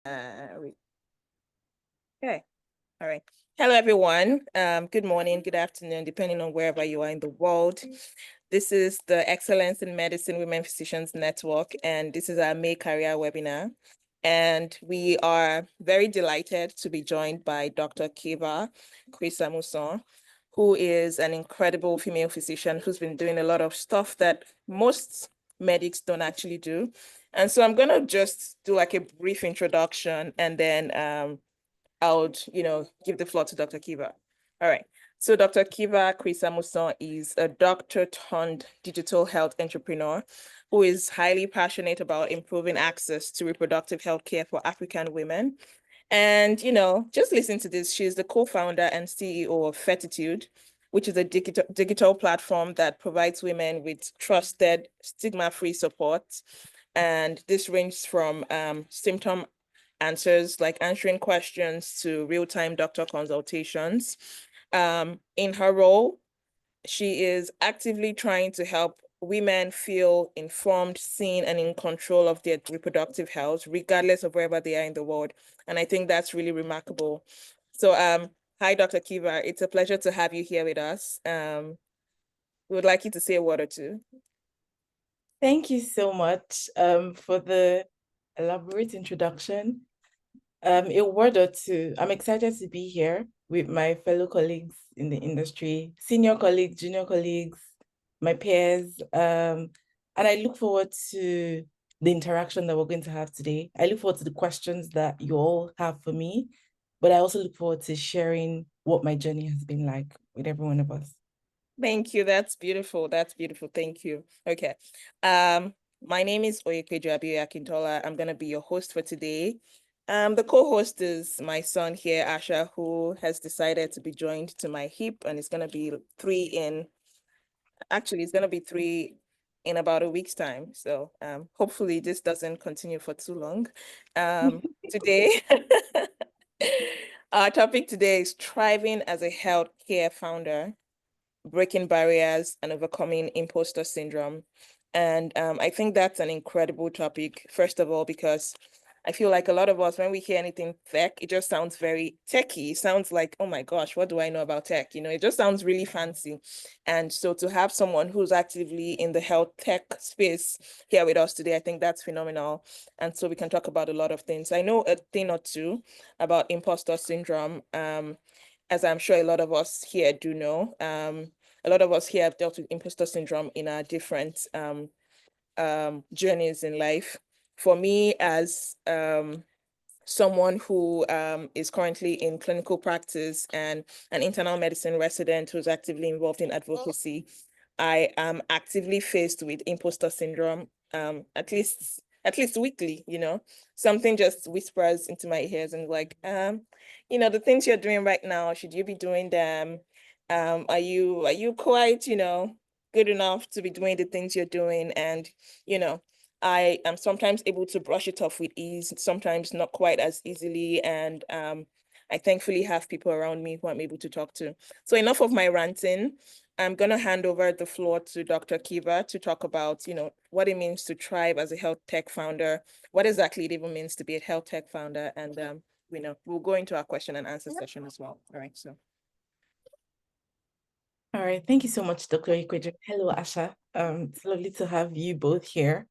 Okay. All right. Hello, everyone. Good morning, good afternoon, depending on wherever you are in the world. This is the Excellence in Medicine Women Physicians Network, and this is our May career webinar. And we are very delighted to be joined by Dr. Kieva Chris-Amusan, who is an incredible female physician who's been doing a lot of stuff that most medics don't actually do. And so I'm going to just do like a brief introduction, and then I would, give the floor to Dr. Kieva. All right. So Dr. Kieva Chris-Amusan is a doctor turned digital health entrepreneur who is highly passionate about improving access to reproductive health care for African women. And, just listen to this. She's the co-founder and CEO of Fertitude, which is a digital platform that provides women with trusted, stigma-free support. And this ranges from symptom answers, like answering questions, to real-time doctor consultations. In her role, she is actively trying to help women feel informed, seen, and in control of their reproductive health, regardless of wherever they are in the world. And I think that's really remarkable. So, hi, Dr. Kieva. It's a pleasure to have you here with us. We would like you to say a word or two. Thank you so much for the elaborate introduction. A word or two. I'm excited to be here with my fellow colleagues in the industry, senior colleagues, junior colleagues, my peers. And I look forward to the interaction that we're going to have today. I look forward to the questions that you all have for me, but I also look forward to sharing what my journey has been like with every one of us. Thank you. That's beautiful. That's beautiful. Thank you. Okay. My name is Peju Akintola. I'm gonna be your host for today. The co-host is my son here, Asha, who has decided to be joined to my hip, and it's gonna be it's gonna be three in about a week's time. So hopefully this doesn't continue for too long. Today, our topic today is thriving as a healthcare founder, breaking barriers and overcoming imposter syndrome. And I think that's an incredible topic, first of all, because I feel like a lot of us, when we hear anything tech, it just sounds very techy. It sounds like, oh my gosh, what do I know about tech? It just sounds really fancy. And so to have someone who's actively in the health tech space here with us today, I think that's phenomenal. And so we can talk about a lot of things. I know a thing or two about imposter syndrome. As I'm sure a lot of us here do know. A lot of us here have dealt with imposter syndrome in our different journeys in life. For me, as someone who is currently in clinical practice and an internal medicine resident who's actively involved in advocacy, I am actively faced with imposter syndrome, at least weekly. Something just whispers into my ears and like, the things you're doing right now, should you be doing them? Are you quite, good enough to be doing the things you're doing? And, I am sometimes able to brush it off with ease, sometimes not quite as easily. And I thankfully have people around me who I'm able to talk to. So enough of my ranting. I'm going to hand over the floor to Dr. Kieva to talk about, what it means to thrive as a health tech founder, what exactly it even means to be a health tech founder. And, we'll go into our question and answer session as well. All right, so. All right, thank you so much, Dr. Ikweju. Hello, Asha. It's lovely to have you both here.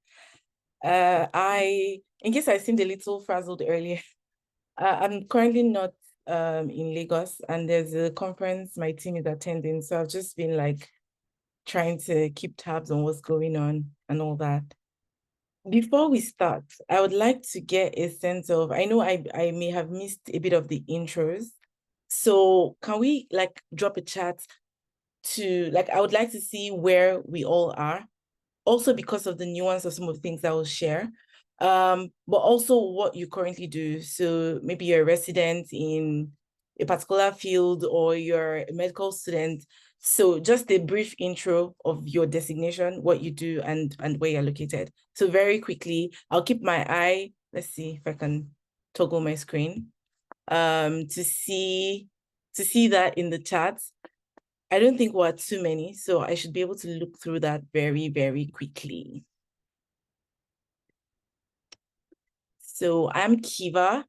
In case I seemed a little frazzled earlier, I'm currently not in Lagos, and there's a conference my team is attending. So I've just been like trying to keep tabs on what's going on and all that. Before we start, I would like to get a sense of, I know I may have missed a bit of the intros. So can we like drop a chat to, like, I would like to see where we all are, also because of the nuance of some of the things I will share, but also what you currently do. So maybe you're a resident in a particular field or you're a medical student. So just a brief intro of your designation, what you do, and where you're located. So very quickly, I'll keep my eye, let's see if I can toggle my screen to see that in the chat. I don't think we're too many, so I should be able to look through that very, very quickly. So I'm Kieva.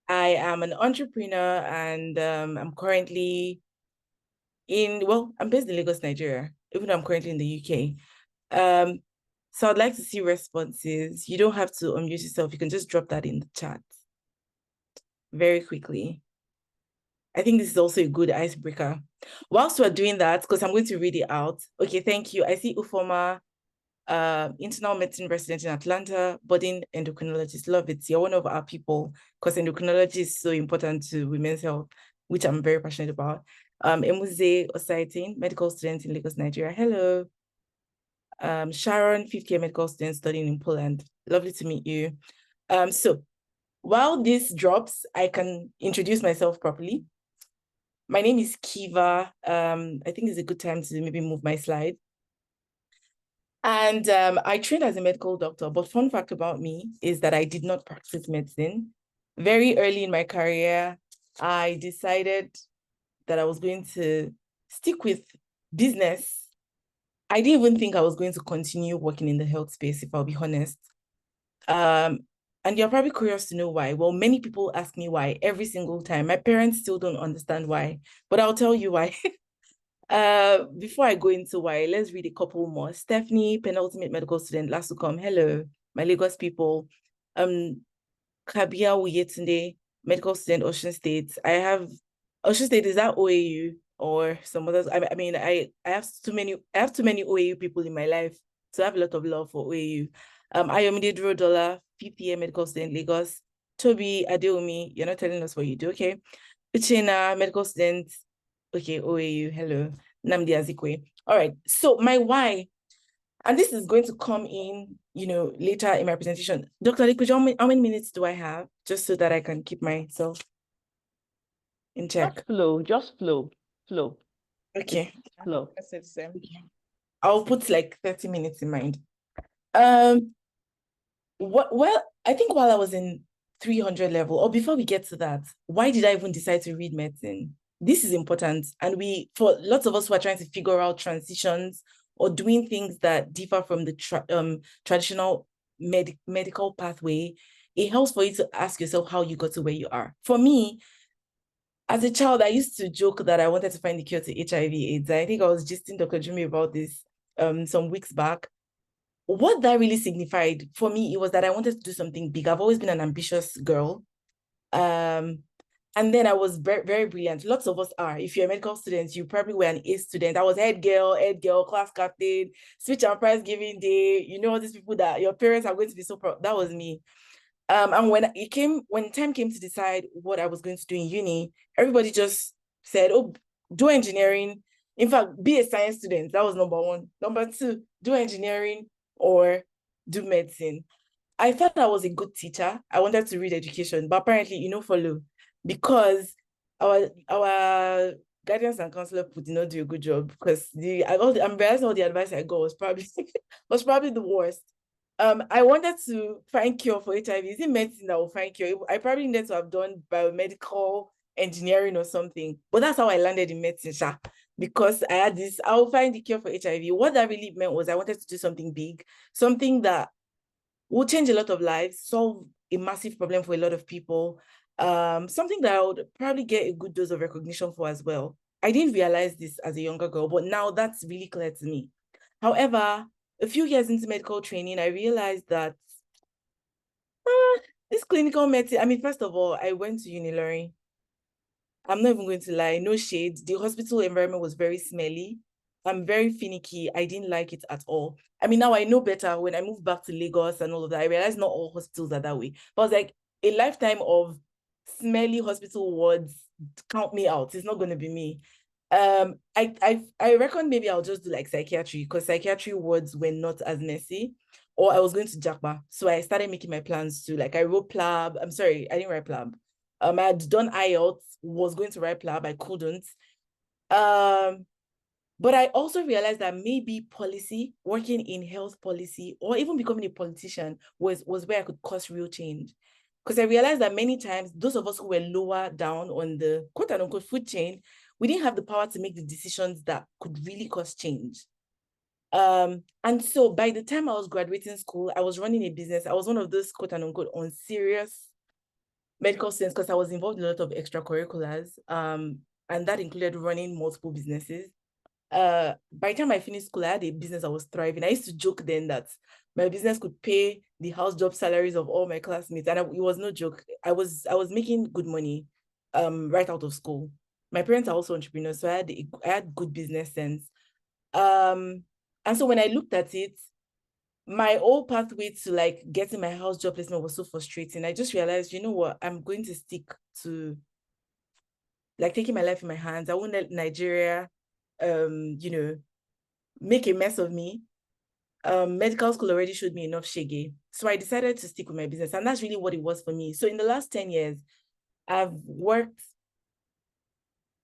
I am an entrepreneur and I'm currently I'm based in Lagos, Nigeria, even though I'm currently in the UK. So I'd like to see responses. You don't have to unmute yourself. You can just drop that in the chat very quickly. I think this is also a good icebreaker. Whilst we're doing that, because I'm going to read it out. Okay, thank you. I see Ufoma, internal medicine resident in Atlanta, budding endocrinologist. Love it. You're one of our people because endocrinology is so important to women's health, which I'm very passionate about. Emuze Osaitin, medical student in Lagos, Nigeria. Hello. Sharon, 5th year medical student studying in Poland. Lovely to meet you. So while this drops, I can introduce myself properly. My name is Kieva. I think it's a good time to maybe move my slide. And I trained as a medical doctor, but fun fact about me is that I did not practice medicine. Very early in my career, I decided that I was going to stick with business. I didn't even think I was going to continue working in the health space, if I'll be honest. And you're probably curious to know why. Well, many people ask me why every single time. My parents still don't understand why, but I'll tell you why. Before I go into why, let's read a couple more. Stephanie, penultimate medical student, last to come. Hello, my Lagos people. Kabia Uyetunde, medical student, Ocean State. I have Ocean State, is that OAU or some others? I have too many OAU people in my life, so I have a lot of love for OAU. Ayomide Duro-Dollar, 5th year medical student, Lagos. Toby Adeomi, you're not telling us what you do, okay? Uchena, medical student, okay, OAU, hello. Namdi Azikwe. All right, so my why, and this is going to come in, later in my presentation. Dr. Liquid, how many minutes do I have? Just so that I can keep myself in check. Just flow. Okay. Flow. I'll put like 30 minutes in mind. Well, I think while I was in 300 level, or before we get to that, why did I even decide to read medicine? This is important. And for lots of us who are trying to figure out transitions or doing things that differ from the traditional medical pathway, it helps for you to ask yourself how you got to where you are. For me, as a child, I used to joke that I wanted to find the cure to HIV/AIDS. I think I was gisting Dr. Jummy about this some weeks back. What that really signified for me, it was that I wanted to do something big. I've always been an ambitious girl. And then I was very, very brilliant. Lots of us are. If you're a medical student, you probably were an A student. I was head girl, class captain, speech and prize giving day. All these people that your parents are going to be so proud. That was me. And when time came to decide what I was going to do in uni, everybody just said, oh, do engineering. In fact, be a science student. That was number one. Number two, do engineering or do medicine. I thought I was a good teacher. I wanted to read education, but apparently, follow, because our guidance and counselor did not do a good job, because I'm realizing all the advice I got was probably the worst. I wanted to find cure for HIV. Is it medicine that will find cure? I probably needed to have done biomedical engineering or something, but that's how I landed in medicine, because I had this, I'll find the cure for HIV. What that really meant was I wanted to do something big, something that will change a lot of lives, solve a massive problem for a lot of people, something that I would probably get a good dose of recognition for as well. I didn't realize this as a younger girl, but now that's really clear to me. However, a few years into medical training, I realized that this clinical medicine, first of all, I went to Unilorin. I'm not even going to lie, no shade. The hospital environment was very smelly. I'm very finicky. I didn't like it at all. Now I know better. When I moved back to Lagos and all of that, I realized not all hospitals are that way. But I was like, a lifetime of smelly hospital wards, count me out. It's not going to be me. I reckon maybe I'll just do like psychiatry, because psychiatry wards were not as messy. Or I was going to Jakba. So I started making my plans to, I wrote PLAB. I'm sorry, I didn't write PLAB. I had done IELTS, was going to write PLAB, I couldn't. But I also realized that maybe policy, working in health policy, or even becoming a politician was where I could cause real change. Because I realized that many times, those of us who were lower down on the quote unquote food chain, we didn't have the power to make the decisions that could really cause change. And so by the time I was graduating school, I was running a business. I was one of those quote unquote on serious medical students because I was involved in a lot of extracurriculars. And that included running multiple businesses. By the time I finished school, I had a business that was thriving. I used to joke then that my business could pay the house job salaries of all my classmates, and it was no joke. I was making good money, right out of school. My parents are also entrepreneurs, so I had good business sense. And so when I looked at it, my whole pathway to like getting my house job placement was so frustrating. I just realized, you know what, I'm going to stick to like taking my life in my hands. I won't let Nigeria, make a mess of me. Medical school already showed me enough shege. So I decided to stick with my business. And that's really what it was for me. So in the last 10 years, I've worked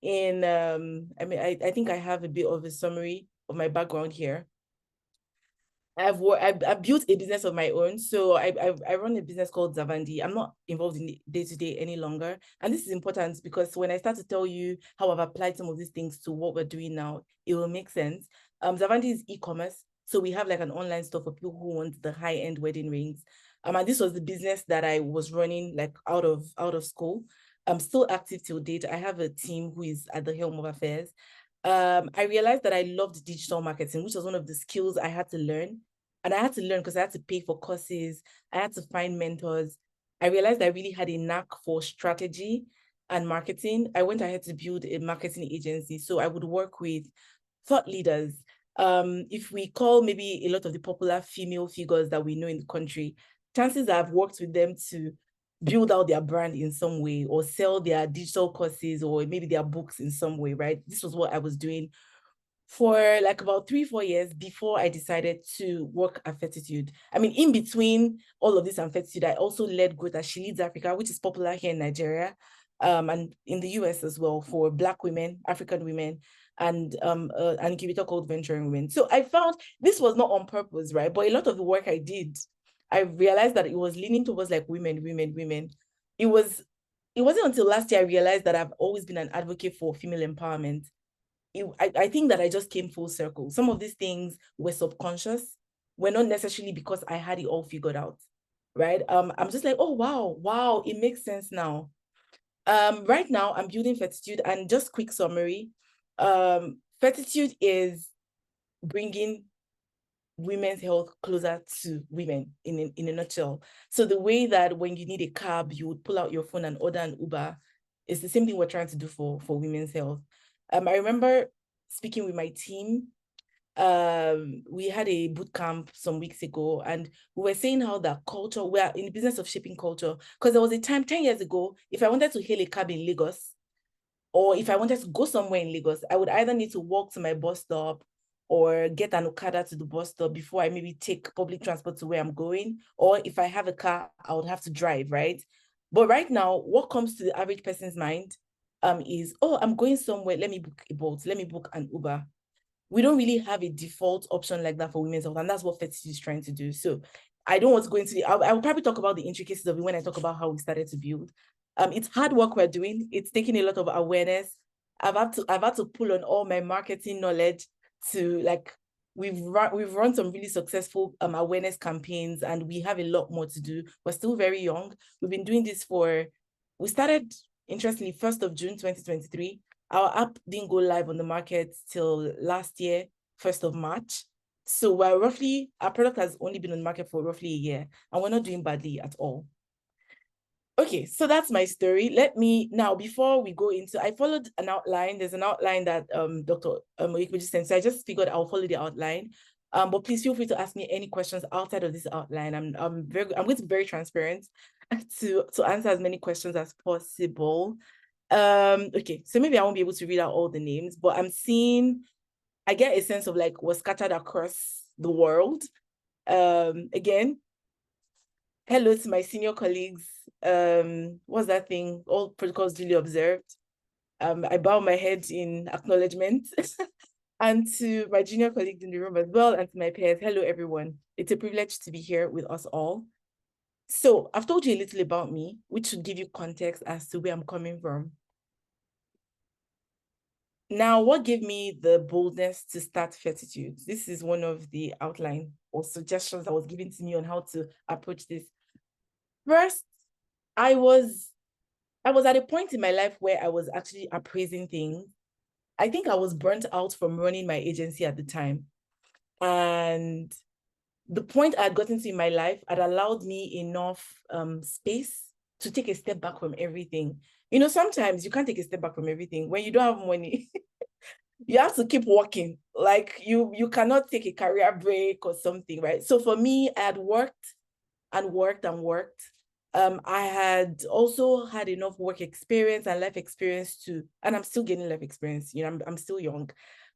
in, I think I have a bit of a summary of my background here. I've built a business of my own. So I run a business called Zavandi. I'm not involved in the day-to-day any longer. And this is important because when I start to tell you how I've applied some of these things to what we're doing now, it will make sense. Zavandi is e-commerce. So we have like an online store for people who want the high-end wedding rings. And this was the business that I was running like out of school. I'm still active till date. I have a team who is at the helm of affairs. I realized that I loved digital marketing, which was one of the skills I had to learn. And I had to learn because I had to pay for courses. I had to find mentors. I realized I really had a knack for strategy and marketing. I went ahead to build a marketing agency. So I would work with thought leaders. If we call maybe a lot of the popular female figures that we know in the country, chances I've worked with them to build out their brand in some way or sell their digital courses or maybe their books in some way, right? This was what I was doing for like about 3-4 years before I decided to work at Fertitude. I mean, in between all of this and Fertitude, I also led Growth as She Leads Africa, which is popular here in Nigeria, and in the US as well for Black women, African women, and an incubator called Venturing Women. So I found this was not on purpose, right? But a lot of the work I did, I realized that it was leaning towards like women. It wasn't until last year I realized that I've always been an advocate for female empowerment. I think that I just came full circle. Some of these things were subconscious, were not necessarily because I had it all figured out, right? I'm just like, oh, wow, it makes sense now. Right now, I'm building Fertitude, and just quick summary. Fertitude is bringing women's health closer to women in a nutshell. So the way that when you need a cab, you would pull out your phone and order an Uber, it's the same thing we're trying to do for women's health. I remember speaking with my team. We had a boot camp some weeks ago, and we were saying how that culture, we are in the business of shaping culture, because there was a time 10 years ago, if I wanted to hail a cab in Lagos, or if I wanted to go somewhere in Lagos, I would either need to walk to my bus stop or get an Okada to the bus stop before I maybe take public transport to where I'm going. Or if I have a car, I would have to drive, right? But right now, what comes to the average person's mind is, oh, I'm going somewhere, let me book a Bolt, let me book an Uber. We don't really have a default option like that for women's health, and that's what Fertitude is trying to do. So I don't want to go into the, I will probably talk about the intricacies of it when I talk about how we started to build. It's hard work we're doing. It's taking a lot of awareness. I've had to pull on all my marketing knowledge to like, we've run some really successful awareness campaigns, and we have a lot more to do. We're still very young. We've been doing this we started, interestingly, 1st of June 2023. Our app didn't go live on the market till last year, 1st of March. So our product has only been on the market for roughly a year, and we're not doing badly at all. Okay, so that's my story. Let me now, before we go into, I followed an outline. There's an outline that Dr. Moikwe just sent. So I just figured I'll follow the outline. But please feel free to ask me any questions outside of this outline. I'm going to be very transparent to answer as many questions as possible. Okay, so maybe I won't be able to read out all the names, but I get a sense of like what's scattered across the world. Again, hello to my senior colleagues. What's that thing? All protocols duly observed. I bow my head in acknowledgement. And to my junior colleagues in the room as well, and to my peers, hello everyone. It's a privilege to be here with us all. So I've told you a little about me, which should give you context as to where I'm coming from. Now, what gave me the boldness to start Fertitude? This is one of the outline or suggestions that was given to me on how to approach this. First, I was at a point in my life where I was actually appraising things. I think I was burnt out from running my agency at the time. And the point I had gotten to in my life had allowed me enough space to take a step back from everything. You know, sometimes you can't take a step back from everything. When you don't have money, you have to keep working. Like you cannot take a career break or something, right? So for me, I had worked and worked and worked. I had also had enough work experience and life experience to, and I'm still getting life experience. You know, I'm still young,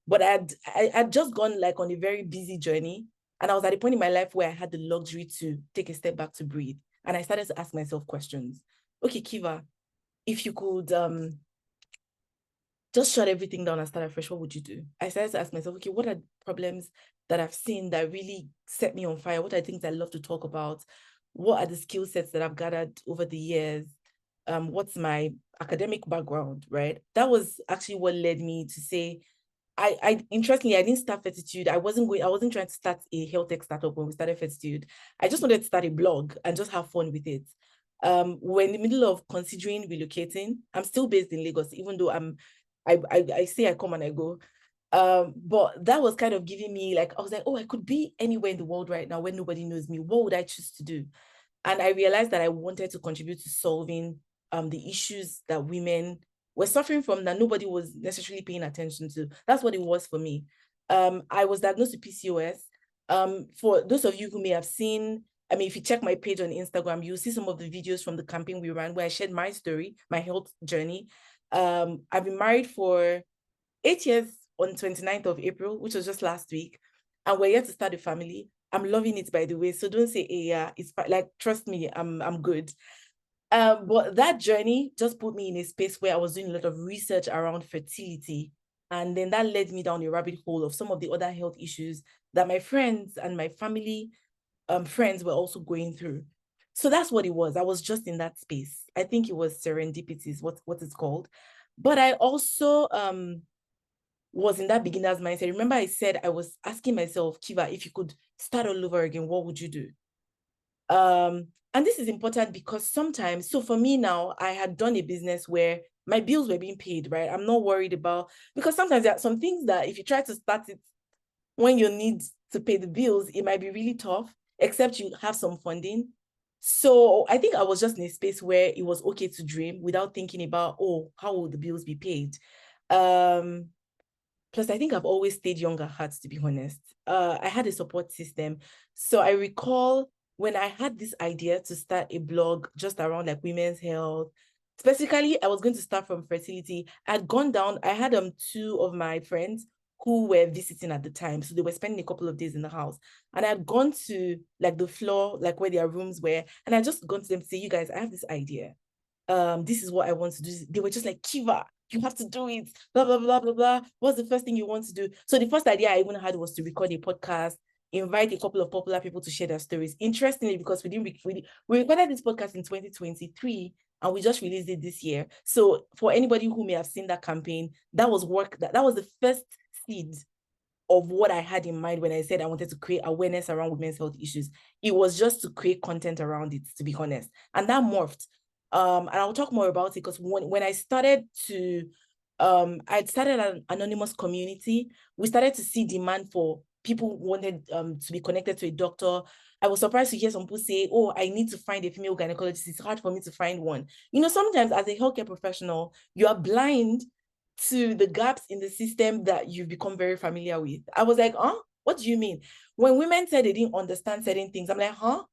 but I'd just gone like on a very busy journey, and I was at a point in my life where I had the luxury to take a step back to breathe, and I started to ask myself questions. Okay, Kieva, if you could just shut everything down and start afresh, what would you do? I started to ask myself, okay, what are problems that I've seen that really set me on fire? What are things I love to talk about? What are the skill sets that I've gathered over the years? What's my academic background, right? That was actually what led me to say, I interestingly, I didn't start Fertitude. I wasn't trying to start a health tech startup when we started Fertitude. I just wanted to start a blog and just have fun with it. We're in the middle of considering relocating. I'm still based in Lagos, even though I say I come and I go. But that was kind of giving me like, I was like, oh, I could be anywhere in the world right now where nobody knows me. What would I choose to do? And I realized that I wanted to contribute to solving the issues that women were suffering from that nobody was necessarily paying attention to. That's what it was for me. I was diagnosed with PCOS. For those of you who may have seen, I mean, if you check my page on Instagram, you'll see some of the videos from the campaign we ran where I shared my story, my health journey. I've been married for 8 years on 29th of April, which was just last week. And we're yet to start a family. I'm loving it, by the way. So don't say, hey, yeah, it's like, trust me, I'm good. But that journey just put me in a space where I was doing a lot of research around fertility. And then that led me down a rabbit hole of some of the other health issues that my friends and my family friends were also going through. So that's what it was. I was just in that space. I think it was serendipity is what it's called. But I also was in that beginner's mindset. Remember, I said I was asking myself, Kieva, if you could start all over again, what would you do? And this is important because sometimes, so for me now, I had done a business where my bills were being paid, right? I'm not worried about, because sometimes there are some things that if you try to start it when you need to pay the bills, it might be really tough, except you have some funding. So I think I was just in a space where it was okay to dream without thinking about, oh, how will the bills be paid? Plus, I think I've always stayed young at heart, to be honest. I had a support system. So I recall when I had this idea to start a blog just around like women's health, specifically, I was going to start from fertility. I'd gone down, I had two of my friends who were visiting at the time. So they were spending a couple of days in the house. And I'd gone to like the floor, like where their rooms were. And I just gone to them to say, you guys, I have this idea. This is what I want to do. They were just like, Kieva, you have to do it, blah, blah, blah, blah, blah. What's the first thing you want to do? So the first idea I even had was to record a podcast, invite a couple of popular people to share their stories. Interestingly, because we recorded this podcast in 2023 and we just released it this year. So for anybody who may have seen that campaign, that was work, that was the first seed of what I had in mind when I said I wanted to create awareness around women's health issues. It was just to create content around it, to be honest. And that morphed. And I'll talk more about it because when I started to, I'd started an anonymous community. We started to see demand for people who wanted to be connected to a doctor. I was surprised to hear some people say, oh, I need to find a female gynecologist. It's hard for me to find one. You know, sometimes as a healthcare professional, you are blind to the gaps in the system that you've become very familiar with. I was like, huh? What do you mean? When women said they didn't understand certain things, I'm like, huh?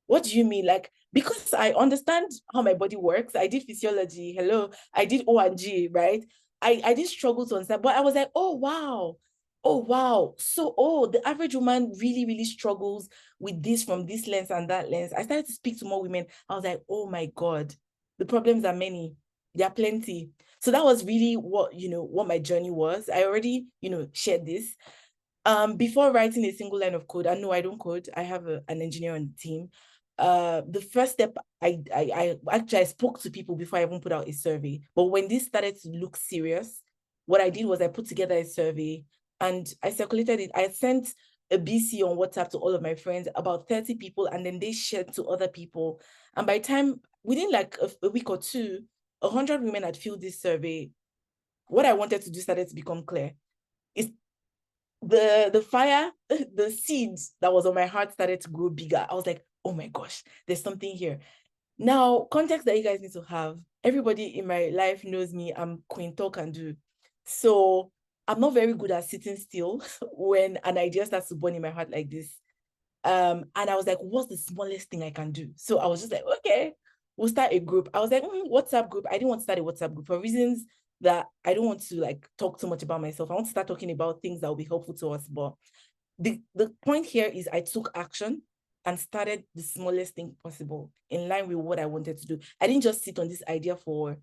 What do you mean? Like, because I understand how my body works. I did physiology. Hello. I did O&G, right? I did struggle to understand, but I was like, oh, wow. Oh, wow. So, oh, the average woman really, really struggles with this from this lens and that lens. I started to speak to more women. I was like, oh my God, the problems are many. There are plenty. So that was really what, what my journey was. I already, shared this. Before writing a single line of code, and no, I don't code. I have an engineer on the team. The first step, I actually I spoke to people before I even put out a survey. But when this started to look serious, what I did was I put together a survey and I circulated it. I sent a BC on WhatsApp to all of my friends, about 30 people, and then they shared to other people. And by the time, within like a week or two, 100 women had filled this survey. What I wanted to do started to become clear. It's the fire, the seeds that was on my heart started to grow bigger. I was like, oh my gosh, there's something here. Now, context that you guys need to have. Everybody in my life knows me. I'm Queen Talk and Do. So I'm not very good at sitting still when an idea starts to burn in my heart like this. And I was like, what's the smallest thing I can do? So I was just like, okay, we'll start a group. I was like, WhatsApp group. I didn't want to start a WhatsApp group for reasons that I don't want to like talk too much about myself. I want to start talking about things that will be helpful to us. But the point here is I took action and started the smallest thing possible in line with what I wanted to do. I didn't just sit on this idea for,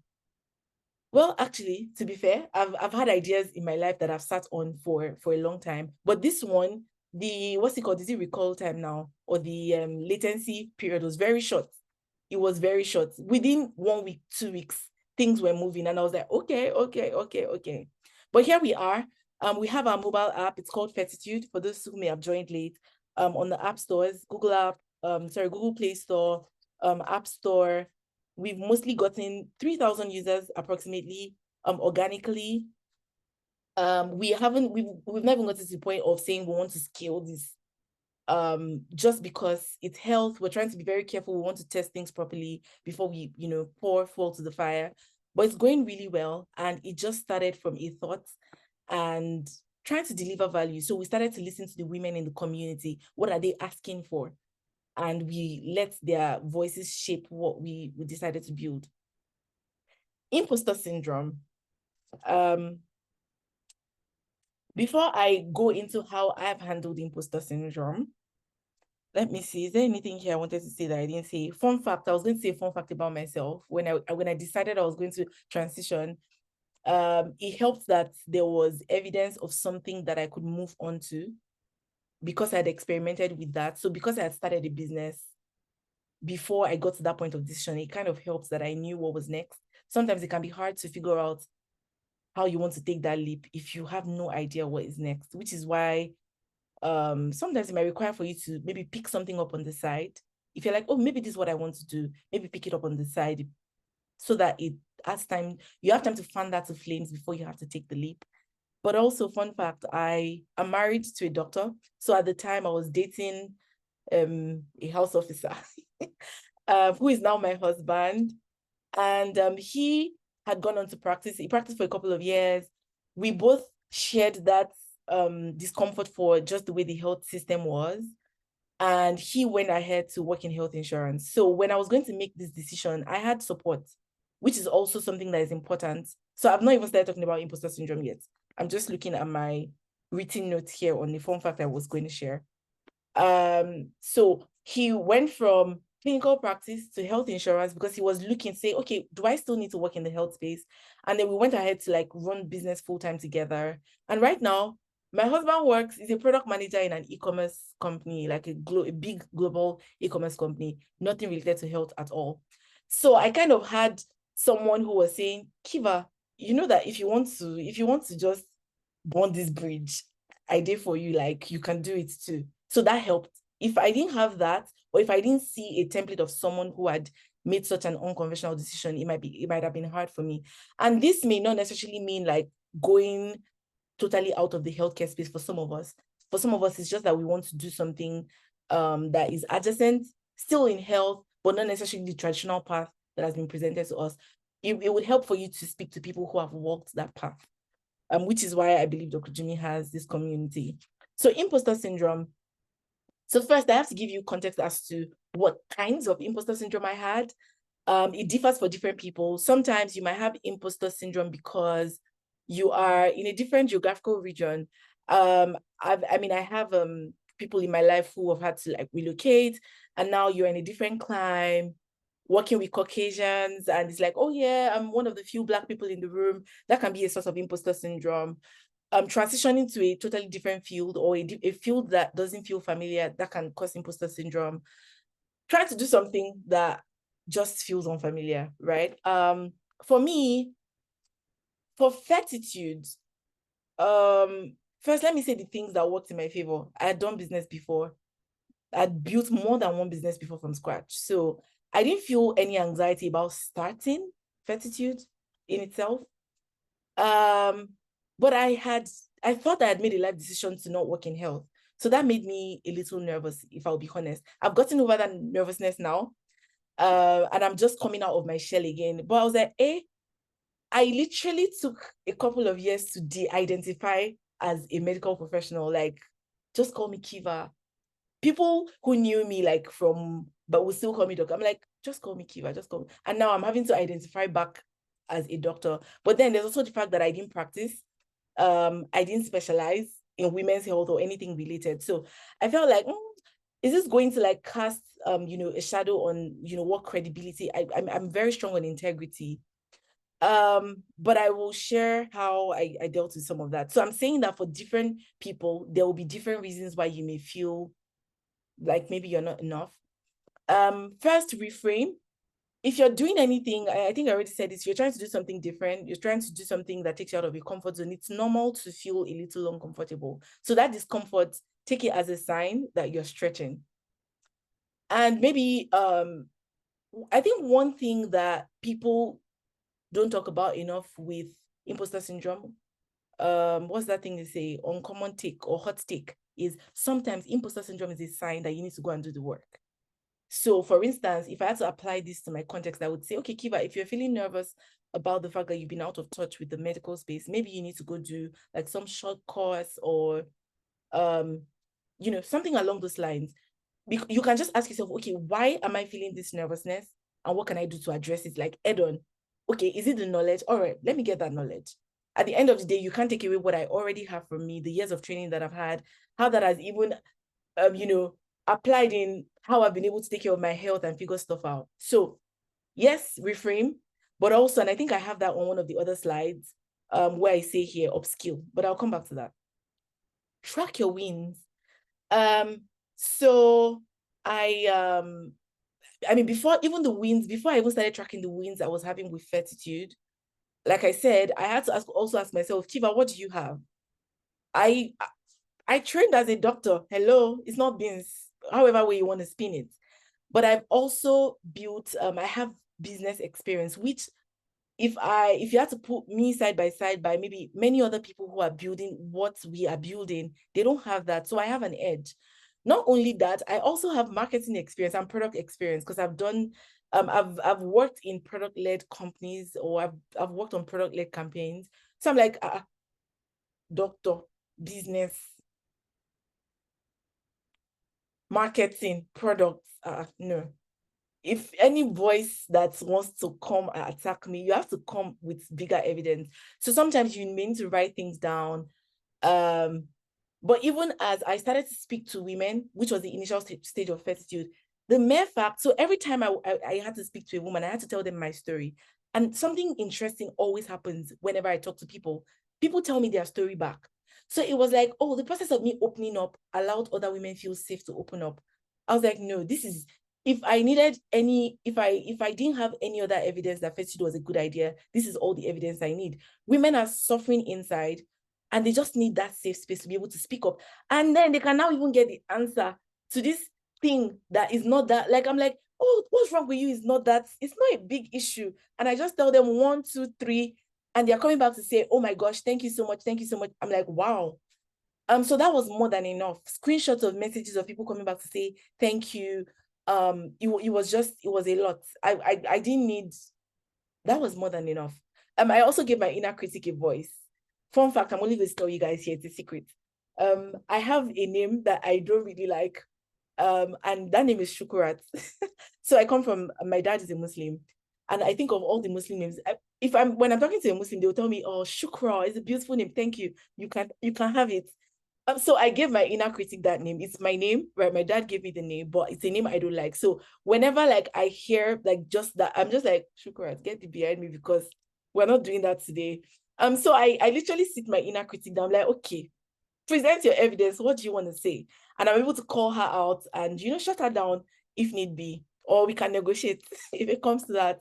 well, actually, to be fair, I've had ideas in my life that I've sat on for a long time. But this one, the, what's it called? Is it recall time now? Or the latency period was very short. It was very short. Within 1 week, 2 weeks, things were moving. And I was like, okay. But here we are. We have our mobile app. It's called Fertitude, for those who may have joined late. On the app stores, Google Play Store, App Store. We've mostly gotten 3,000 users approximately, organically. We've never gotten to the point of saying we want to scale this, just because it's health. We're trying to be very careful. We want to test things properly before we, pour fuel to the fire. But it's going really well, and it just started from a thought and trying to deliver value. So we started to listen to the women in the community. What are they asking for? And we let their voices shape what we decided to build. Imposter syndrome. Before I go into how I have handled imposter syndrome, let me see, is there anything here I wanted to say that I didn't say? Fun fact, I was going to say a fun fact about myself. When I decided I was going to transition, it helped that there was evidence of something that I could move on to because I had experimented with that. So because I had started a business, before I got to that point of decision, it kind of helps that I knew what was next. Sometimes it can be hard to figure out how you want to take that leap if you have no idea what is next, which is why sometimes it might require for you to maybe pick something up on the side. If you're like, oh, maybe this is what I want to do, maybe pick it up on the side so that it has time, you have time to fan that to flames before you have to take the leap. But also, fun fact, I am married to a doctor. So at the time I was dating a house officer who is now my husband. And he had gone on to practice. He practiced for a couple of years. We both shared that discomfort for just the way the health system was. And he went ahead to work in health insurance. So when I was going to make this decision, I had support, which is also something that is important. So I've not even started talking about imposter syndrome yet. I'm just looking at my written notes here on the fun fact I was going to share. So he went from clinical practice to health insurance because he was looking, say, okay, do I still need to work in the health space? And then we went ahead to like run business full-time together. And right now, my husband works, is a product manager in an e-commerce company, like a big global e-commerce company, nothing related to health at all. So I kind of had someone who was saying, Kieva, you know that if you want to just burn this bridge, I did for you, like you can do it too. So that helped. If I didn't have that, or if I didn't see a template of someone who had made such an unconventional decision, it might have been hard for me. And this may not necessarily mean like going totally out of the healthcare space for some of us. For some of us, it's just that we want to do something that is adjacent, still in health, but not necessarily the traditional path that has been presented to us. It would help for you to speak to people who have walked that path, which is why I believe Dr. Jummy has this community. So imposter syndrome. So first, I have to give you context as to what kinds of imposter syndrome I had. It differs for different people. Sometimes you might have imposter syndrome because you are in a different geographical region. I have people in my life who have had to like relocate, and now you're in a different clime, working with Caucasians, and it's like, oh yeah, I'm one of the few Black people in the room. That can be a source of imposter syndrome. Transitioning to a totally different field or a field that doesn't feel familiar, that can cause imposter syndrome. Trying to do something that just feels unfamiliar, right? For me, For Fertitude, first, let me say the things that worked in my favor. I had done business before. I'd built more than one business before from scratch. So I didn't feel any anxiety about starting Fertitude in itself. But I thought I had made a life decision to not work in health. So that made me a little nervous, if I'll be honest. I've gotten over that nervousness now. And I'm just coming out of my shell again. But I was like, I literally took a couple of years to de-identify as a medical professional. Like, just call me Kieva. People who knew me like but will still call me doctor. I'm like, just call me Kieva, just call me. And now I'm having to identify back as a doctor. But then there's also the fact that I didn't practice. I didn't specialize in women's health or anything related. So I felt like, is this going to like cast a shadow on what credibility? I'm very strong on integrity. But I will share how I dealt with some of that. So I'm saying that for different people, there will be different reasons why you may feel like maybe you're not enough. First, reframe. If you're doing anything, I think I already said this, you're trying to do something different, you're trying to do something that takes you out of your comfort zone, it's normal to feel a little uncomfortable. So that discomfort, take it as a sign that you're stretching. And maybe, I think one thing that people don't talk about enough with imposter syndrome, what's that thing they say, uncommon take or hot take, is sometimes imposter syndrome is a sign that you need to go and do the work. So for instance, if I had to apply this to my context, I would say, okay, Kieva, if you're feeling nervous about the fact that you've been out of touch with the medical space, maybe you need to go do like some short course or, something along those lines. You can just ask yourself, okay, why am I feeling this nervousness? And what can I do to address it? Like head on. Okay, is it the knowledge? All right, let me get that knowledge. At the end of the day, you can't take away what I already have from me, the years of training that I've had, how that has even, applied in how I've been able to take care of my health and figure stuff out. So yes, reframe, but also, and I think I have that on one of the other slides, where I say here, upskill, but I'll come back to that. Track your wins. So I mean, before I even started tracking the wins I was having with Fertitude, like I said, I had to also ask myself, Kieva, what do you have? I trained as a doctor. Hello, it's not beans, however way you want to spin it. But I've also built, I have business experience, which if you had to put me side by side by maybe many other people who are building what we are building, they don't have that. So I have an edge. Not only that, I also have marketing experience and product experience because I've done, I've worked in product-led companies, or I've worked on product-led campaigns. So I'm like, doctor, business, marketing, products, no. If any voice that wants to come and attack me, you have to come with bigger evidence. So sometimes you need to write things down. But even as I started to speak to women, which was the initial stage of Fertitude, the mere fact, so every time I had to speak to a woman, I had to tell them my story. And something interesting always happens whenever I talk to people. People tell me their story back. So it was like, oh, the process of me opening up allowed other women feel safe to open up. I was like, no, this is, if I didn't have any other evidence that Fertitude was a good idea, this is all the evidence I need. Women are suffering inside and they just need that safe space to be able to speak up. And then they can now even get the answer to this thing that is not that, like, I'm like, oh, what's wrong with you? It's not a big issue. And I just tell them 1, 2, 3, and they're coming back to say, oh my gosh, thank you so much. Thank you so much. I'm like, wow. So that was more than enough. Screenshots of messages of people coming back to say, thank you. It was a lot. I didn't need, that was more than enough. I also gave my inner critic a voice. Fun fact, I'm only going to tell you guys here, it's a secret. I have a name that I don't really like. And that name is Shukurat. So I come from, my dad is a Muslim. And I think of all the Muslim names, when I'm talking to a Muslim, they'll tell me, oh, Shukra is a beautiful name. Thank you. You can have it. So I gave my inner critic that name. It's my name, right? My dad gave me the name, but it's a name I don't like. So whenever like I hear like just that, I'm just like, Shukrat, get it behind me because we're not doing that today. So I literally sit my inner critic down. I'm like, okay, present your evidence. What do you want to say? And I'm able to call her out and, shut her down if need be, or we can negotiate if it comes to that.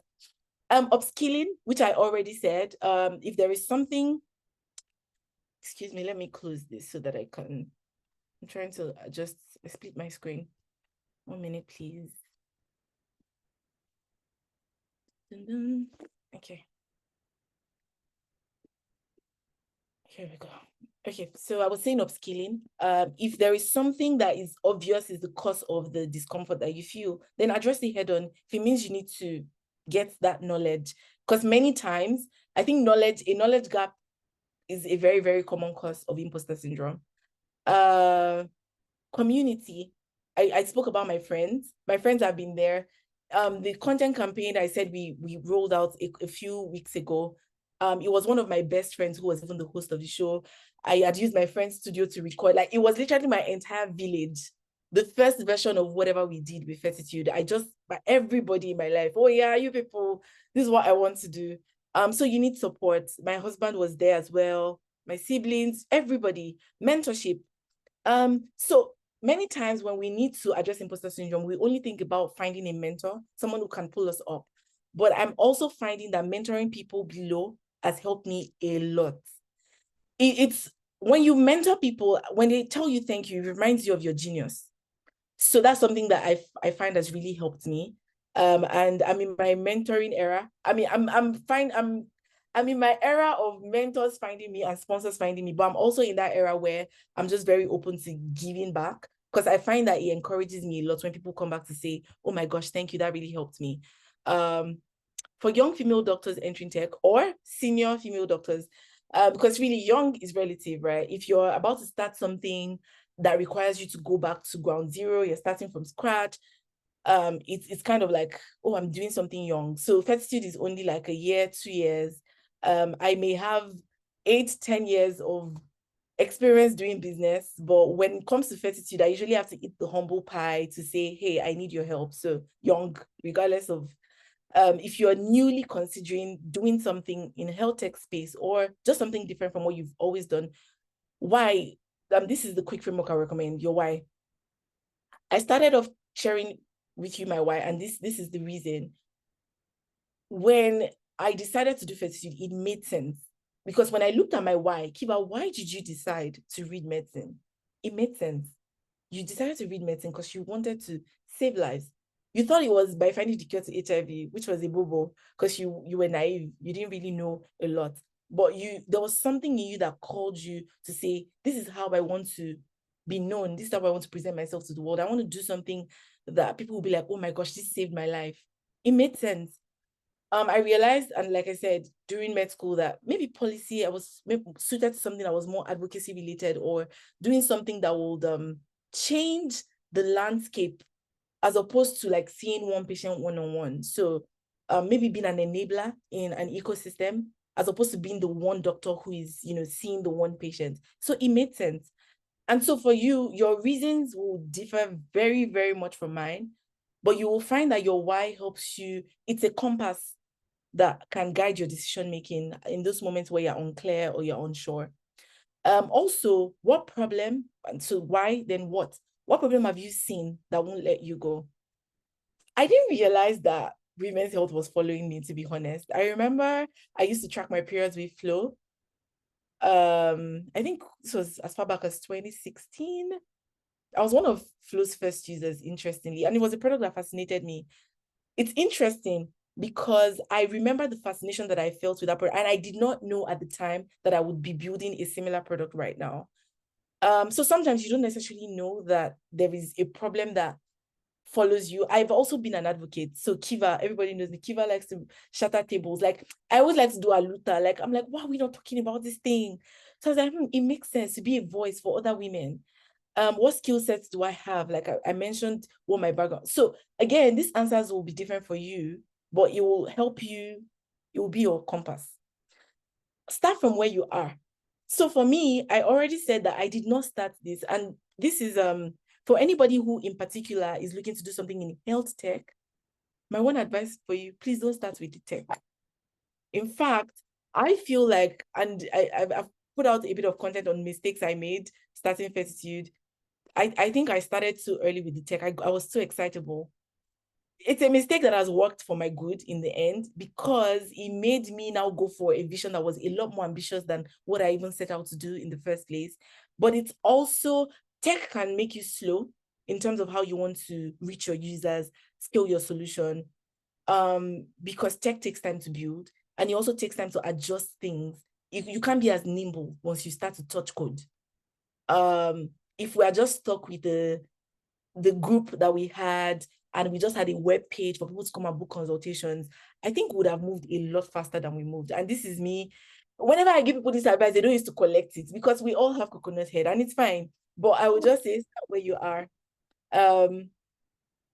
Upskilling, which I already said. If there is something, excuse me, let me close this so that I can, I'm trying to just split my screen. 1 minute, please. Okay. Here we go. Okay, so I was saying upskilling. If there is something that is obvious is the cause of the discomfort that you feel, then address it head on. If it means you need to get that knowledge, because many times I think a knowledge gap is a very, very common cause of imposter syndrome. Community. I spoke about my friends. My friends have been there. The content campaign I said we rolled out a few weeks ago. It was one of my best friends who was even the host of the show. I had used my friend's studio to record. Like, it was literally my entire village. The first version of whatever we did with Fertitude. Everybody in my life, oh yeah, you people, this is what I want to do. So you need support. My husband was there as well, my siblings, everybody, mentorship. So many times when we need to address imposter syndrome, we only think about finding a mentor, someone who can pull us up. But I'm also finding that mentoring people below has helped me a lot. It's when you mentor people, when they tell you thank you, it reminds you of your genius. So that's something that I find has really helped me. And I'm in my mentoring era. I mean, I'm fine. I'm in my era of mentors finding me and sponsors finding me, but I'm also in that era where I'm just very open to giving back, because I find that it encourages me a lot when people come back to say, oh my gosh, thank you, that really helped me. For young female doctors entering tech or senior female doctors, because really young is relative, right? If you're about to start something that requires you to go back to ground zero, you're starting from scratch, it's kind of like, oh, I'm doing something young. So Fertitude is only like a year, 2 years. I may have 8-10 years of experience doing business, but when it comes to Fertitude, I usually have to eat the humble pie to say, hey, I need your help. So young, regardless of if you're newly considering doing something in health tech space or just something different from what you've always done, why? This is the quick framework I recommend. Your why. I started off sharing with you my why, and this is the reason. When I decided to do Fertitude, it made sense. Because when I looked at my why, Kieva, why did you decide to read medicine? It made sense. You decided to read medicine because you wanted to save lives. You thought it was by finding the cure to HIV, which was a bobo, because you were naive. You didn't really know a lot. But there was something in you that called you to say, this is how I want to be known. This is how I want to present myself to the world. I want to do something that people will be like, oh my gosh, this saved my life. It made sense. I realized, and like I said, during med school, that maybe policy, I was suited to something that was more advocacy related, or doing something that would change the landscape, as opposed to like seeing one patient one-on-one. So maybe being an enabler in an ecosystem, as opposed to being the one doctor who is, seeing the one patient. So it made sense. And so for you, your reasons will differ very, very much from mine, but you will find that your why helps you. It's a compass that can guide your decision making in those moments where you're unclear or you're unsure. Also, what problem, and so why, then what? What problem have you seen that won't let you go? I didn't realize that women's health was following me, to be honest. I remember I used to track my periods with Flo. I think this was as far back as 2016. I was one of Flo's first users, interestingly, and it was a product that fascinated me. It's interesting because I remember the fascination that I felt with that product, and I did not know at the time that I would be building a similar product right now. So sometimes you don't necessarily know that there is a problem that follows you. I've also been an advocate. So Kieva, everybody knows me. Kieva likes to shatter tables. Like, I always like to do a luta. Like, I'm like, why are we not talking about this thing? So I was like, it makes sense to be a voice for other women. What skill sets do I have? Like I mentioned what my background. So again, these answers will be different for you, but it will help you. It will be your compass. Start from where you are. So for me, I already said that I did not start this. And this is for anybody who in particular is looking to do something in health tech. My one advice for you, please don't start with the tech. In fact, I feel like, and I've put out a bit of content on mistakes I made starting Fertitude. I think I started too early with the tech. I was too excitable. it's a mistake that has worked for my good in the end, because it made me now go for a vision that was a lot more ambitious than what I even set out to do in the first place. But it's also, tech can make you slow in terms of how you want to reach your users, scale your solution, because tech takes time to build, and it also takes time to adjust things. You can't be as nimble once you start to touch code. If we are just stuck with the group that we had, and we just had a web page for people to come and book consultations, I think we would have moved a lot faster than we moved. And this is me. Whenever I give people this advice, they don't used to collect it, because we all have coconut head, and it's fine. But I would just say, start where you are.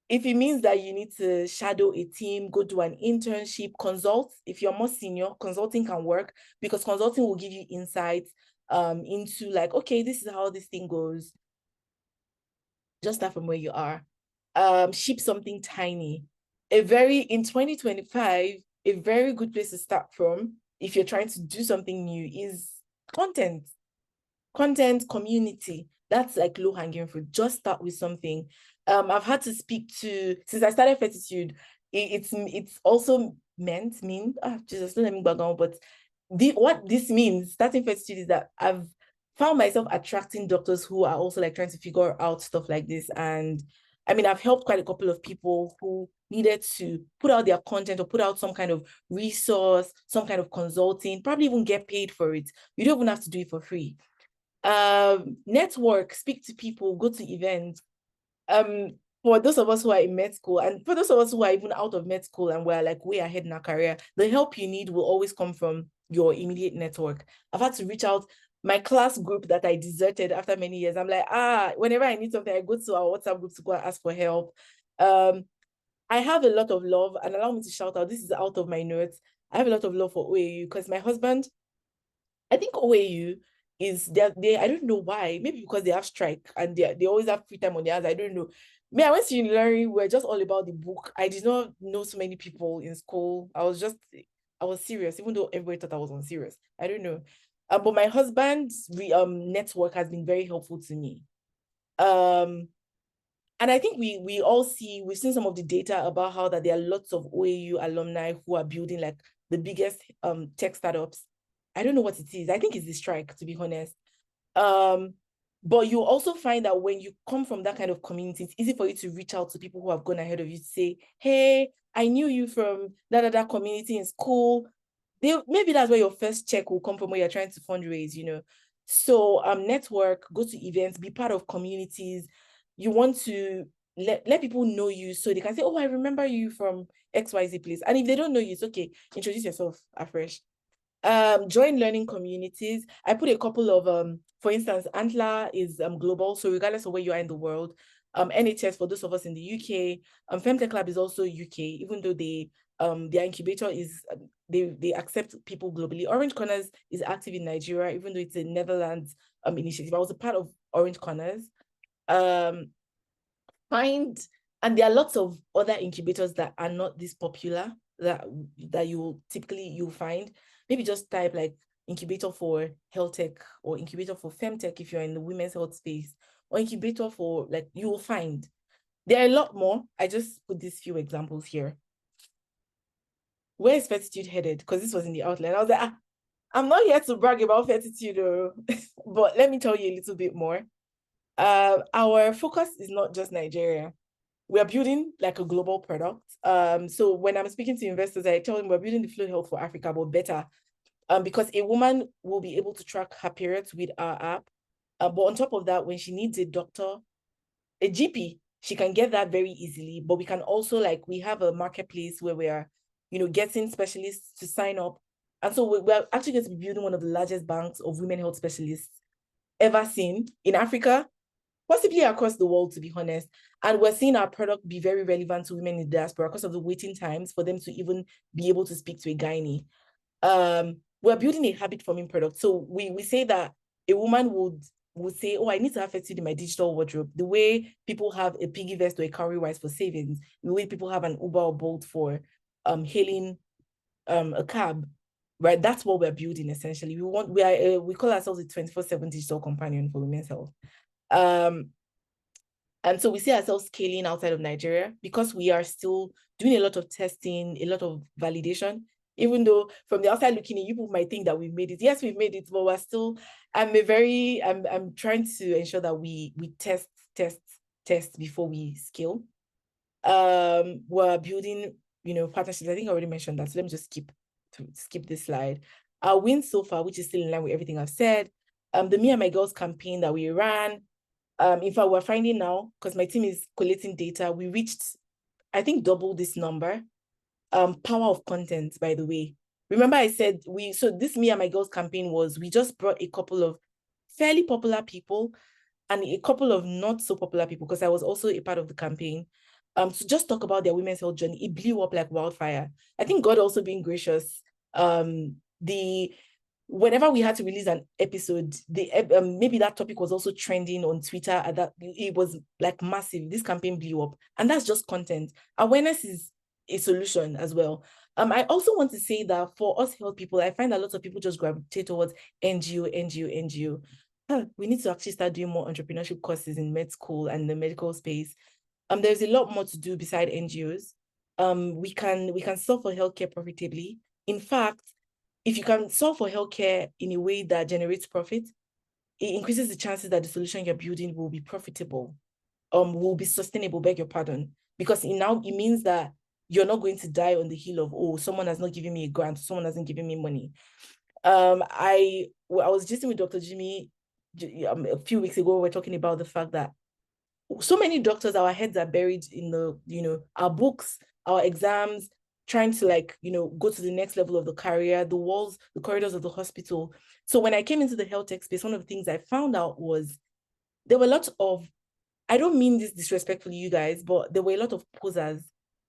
If it means that you need to shadow a team, go do an internship, consult. If you're more senior, consulting can work, because consulting will give you insights into like, okay, this is how this thing goes. Just start from where you are. Ship something tiny. In 2025, a very good place to start from, if you're trying to do something new, is content. Content, community. That's like low hanging fruit. Just start with something. I've had to speak to, since I started Fertitude, it's also Jesus, don't let me back on, but what this means, starting Fertitude, is that I've found myself attracting doctors who are also like trying to figure out stuff like this. And I mean, I've helped quite a couple of people who needed to put out their content or put out some kind of resource, some kind of consulting, probably even get paid for it. You don't even have to do it for free. Network, speak to people, go to events. For those of us who are in med school, and for those of us who are even out of med school and we're like way ahead in our career, the help you need will always come from your immediate network. I've had to reach out. My class group that I deserted after many years, I'm like, whenever I need something, I go to our WhatsApp group to go and ask for help. I have a lot of love, and allow me to shout out, this is out of my notes. I have a lot of love for OAU, because my husband, I think OAU is they I don't know why, maybe because they have strike and they always have free time on their hands. I don't know. Me, I went to university, we're just all about the book. I did not know so many people in school. I was serious, even though everybody thought I was unserious. I don't know. But my husband's network has been very helpful to me. And I think we've seen some of the data about how that there are lots of OAU alumni who are building like the biggest tech startups. I don't know what it is. I think it's the strike, to be honest. But you also find that when you come from that kind of community, it's easy for you to reach out to people who have gone ahead of you to say, hey, I knew you from that community in school. Maybe that's where your first check will come from, where you're trying to fundraise, you know. So network, go to events, be part of communities. You want to let people know you, so they can say, oh, I remember you from XYZ place. And if they don't know you, it's okay. Introduce yourself afresh. Join learning communities. I put a couple of for instance, Antler is global, so regardless of where you are in the world. NHS for those of us in the UK. Femtech Lab is also UK, even though their incubator is they accept people globally. Orange Corners is active in Nigeria, even though it's a Netherlands initiative. I was a part of Orange Corners. And there are lots of other incubators that are not this popular that you'll find. Maybe just type like incubator for health tech, or incubator for femtech if you're in the women's health space, or incubator for, like, you will find. There are a lot more. I just put these few examples here. Where is Fertitude headed? Because this was in the outline. I was like, I'm not here to brag about Fertitude, but let me tell you a little bit more. Our focus is not just Nigeria. We are building like a global product. So when I'm speaking to investors, I tell them we're building the Flow Health for Africa, but better. Because a woman will be able to track her periods with our app. But on top of that, when she needs a doctor, a GP, she can get that very easily. But we can also, like, we have a marketplace where we are, getting specialists to sign up. And so we're actually going to be building one of the largest banks of women health specialists ever seen in Africa, possibly across the world, to be honest. And we're seeing our product be very relevant to women in the diaspora because of the waiting times for them to even be able to speak to a gynae. We're building a habit forming product. So we say that a woman would say, oh, I need to have Fertitude in my digital wardrobe. The way people have a piggy vest or a cowrie-wise for savings, the way people have an Uber or Bolt for hailing a cab, right? That's what we're building essentially. We call ourselves a 24/7 digital companion for women's health. And so we see ourselves scaling outside of Nigeria because we are still doing a lot of testing, a lot of validation. Even though from the outside looking in, you people might think that we've made it. Yes, we've made it, but we're still, I'm trying to ensure that we test before we scale. We're building, partnerships. I think I already mentioned that. So let me just skip this slide. Our wins so far, which is still in line with everything I've said. The Me and My Girls campaign that we ran. In fact, we're finding now, because my team is collating data, we reached, I think, double this number. Power of content, by the way. Remember I said so this Me and My Girls campaign we just brought a couple of fairly popular people and a couple of not so popular people, because I was also a part of the campaign, to just talk about their women's health journey. It blew up like wildfire. I think God also being gracious. Whenever we had to release an episode, maybe that topic was also trending on Twitter, and that it was like massive. This campaign blew up, and that's just content. Awareness is a solution as well. I also want to say that for us health people, I find a lot of people just gravitate towards NGO. We need to actually start doing more entrepreneurship courses in med school and the medical space. There's a lot more to do beside NGOs. We can solve for healthcare profitably. In fact, if you can solve for healthcare in a way that generates profit, it increases the chances that the solution you're building will be profitable, will be sustainable, beg your pardon. Because it means that you're not going to die on the hill of, oh, someone has not given me a grant, someone hasn't given me money. I was just with Dr. Jimmy a few weeks ago. We were talking about the fact that so many doctors, our heads are buried in our books, our exams, trying to go to the next level of the career, the walls, the corridors of the hospital. So when I came into the health tech space, one of the things I found out was there were lots of, I don't mean this disrespectfully, you guys, but there were a lot of posers.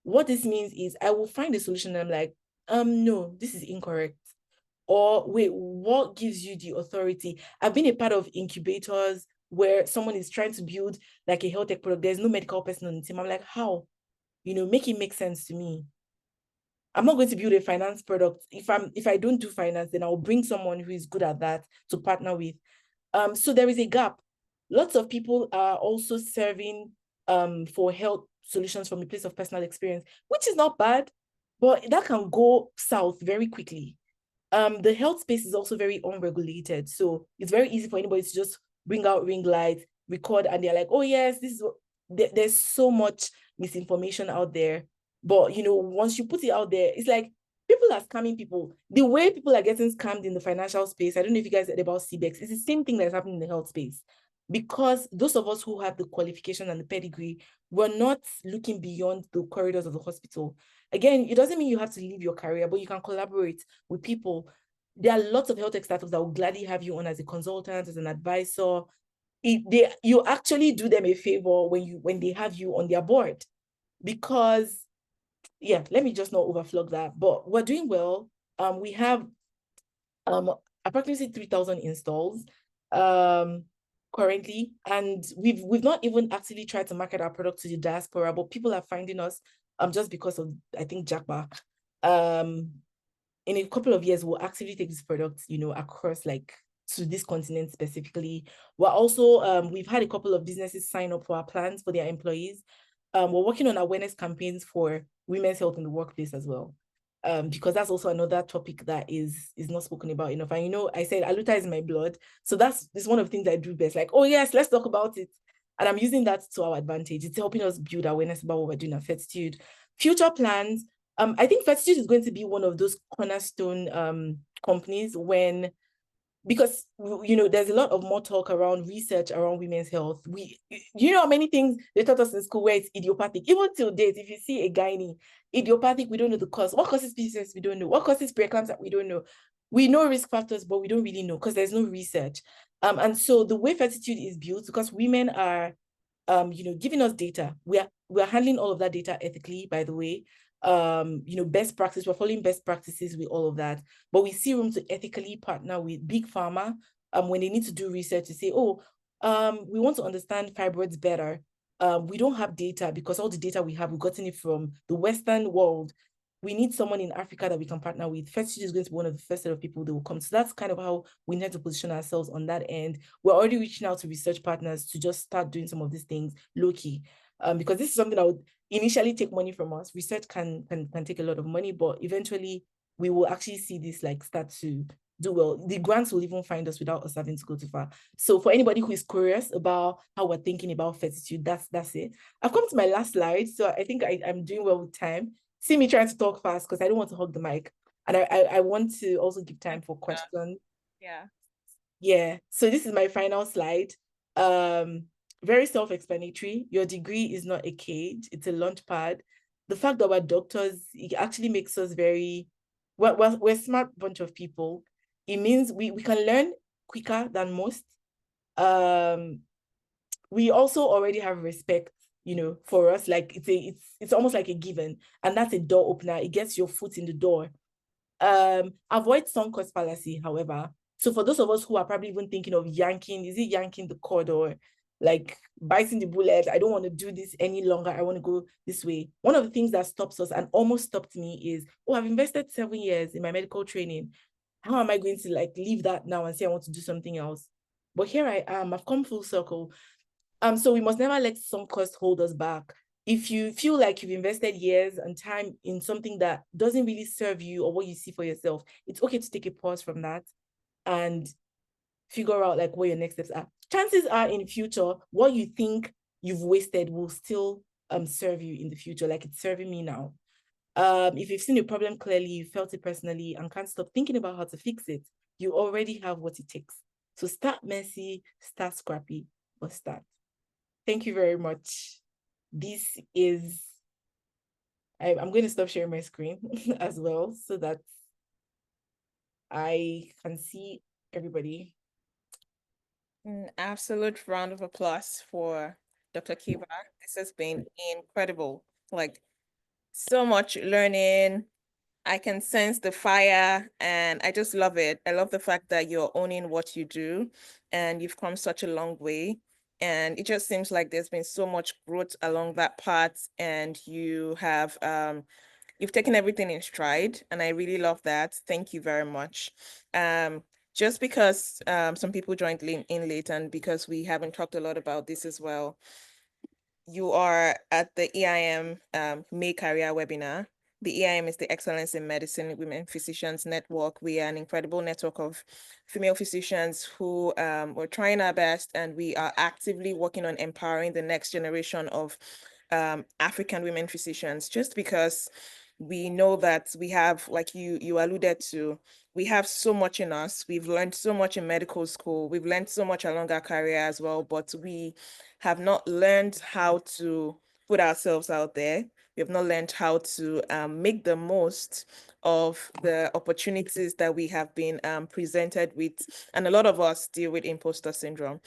What this means is I will find a solution and I'm like, no, this is incorrect. Or wait, what gives you the authority? I've been a part of incubators where someone is trying to build like a health tech product. There's no medical person on the team. I'm like, how? Make it make sense to me. I'm not going to build a finance product. If I don't do finance, then I'll bring someone who is good at that to partner with. So there is a gap. Lots of people are also serving for health solutions from a place of personal experience, which is not bad, but that can go south very quickly. The health space is also very unregulated. So it's very easy for anybody to just bring out ring lights, record, and they're like, oh yes, this is there's so much misinformation out there. But once you put it out there, it's like people are scamming people. The way people are getting scammed in the financial space, I don't know if you guys heard about CBEX, it's the same thing that's happening in the health space. Because those of us who have the qualification and the pedigree, we're not looking beyond the corridors of the hospital. Again, it doesn't mean you have to leave your career, but you can collaborate with people. There are lots of health tech startups that will gladly have you on as a consultant, as an advisor. You actually do them a favor when they have you on their board. Because, yeah, let me just not overflog that. But we're doing well. We have approximately 3,000 installs currently, and we've not even actually tried to market our product to the diaspora, but people are finding us just because of, I think, Jackba. In a couple of years, we'll actively take this product, across to this continent specifically. We're also, we've had a couple of businesses sign up for our plans for their employees. We're working on awareness campaigns for women's health in the workplace as well. Because that's also another topic that is not spoken about enough. And I said Aluta is my blood. So this one of the things I do best. Like, oh yes, let's talk about it. And I'm using that to our advantage. It's helping us build awareness about what we're doing at Fertitude. Future plans. I think Fertitude is going to be one of those cornerstone companies because there's a lot of more talk around research around women's health. How many things they taught us in school where it's idiopathic. Even till date, if you see a gynae, idiopathic, we don't know the cause. What causes PCOS? We don't know. What causes preeclampsia? We don't know. We know risk factors, but we don't really know because there's no research. And so the way Fertitude is built, because women are giving us data, we're handling all of that data ethically, by the way. Best practice, we're following best practices with all of that, but we see room to ethically partner with big pharma when they need to do research to say, we want to understand fibroids better. We don't have data because all the data we've gotten it from the Western world. we need someone in Africa that we can partner with. Fertitude is going to be one of the first set of people that will come. So that's kind of how we need to position ourselves on that end. We're already reaching out to research partners to just start doing some of these things low-key. Because this is something that would initially take money from us. Research can take a lot of money, but eventually we will actually see this like start to do well. The grants will even find us without us having to go too far. So for anybody who is curious about how we're thinking about Fertitude, that's it. I've come to my last slide, so I think I'm doing well with time. See me trying to talk fast because I don't want to hog the mic. And I want to also give time for questions. Yeah. Yeah. So this is my final slide. Very self-explanatory. Your degree is not a cage, it's a launch pad. The fact that we're doctors, it actually makes us very, we're a smart bunch of people. It means we can learn quicker than most. We also already have respect, you know, for us. Like it's almost like a given, and that's a door opener. It gets your foot in the door. Avoid sunk cost fallacy, however. So for those of us who are probably even thinking of yanking, is it yanking the cord or like biting the bullet? I don't want to do this any longer. I want to go this way. One of the things that stops us and almost stopped me is, oh, I've invested 7 years in my medical training. How am I going to like leave that now and say I want to do something else? But here I am, I've come full circle. So we must never let some cost hold us back. If you feel like you've invested years and time in something that doesn't really serve you or what you see for yourself, it's okay to take a pause from that and figure out like what your next steps are. Chances are in future, what you think you've wasted will still serve you in the future, like it's serving me now. If you've seen a problem clearly, you felt it personally and can't stop thinking about how to fix it, you already have what it takes. So start messy, start scrappy, but start. Thank you very much. This is, I'm going to stop sharing my screen as well so that I can see everybody. An absolute round of applause for Dr. Kieva. This has been incredible. Like so much learning. I can sense the fire and I just love it. I love the fact that you're owning what you do and you've come such a long way. And it just seems like there's been so much growth along that path and you have you've taken everything in stride and I really love that. Thank you very much. Just because some people joined in late and because we haven't talked a lot about this as well, you are at the EIM May career webinar. The EIM is the Excellence in Medicine Women Physicians Network. We are an incredible network of female physicians who we're trying our best and we are actively working on empowering the next generation of African women physicians, just because we know that we have, like you alluded to, we have so much in us. We've learned so much in medical school. We've learned so much along our career as well, but we have not learned how to put ourselves out there. We have not learned how to make the most of the opportunities that we have been presented with. And a lot of us deal with imposter syndrome.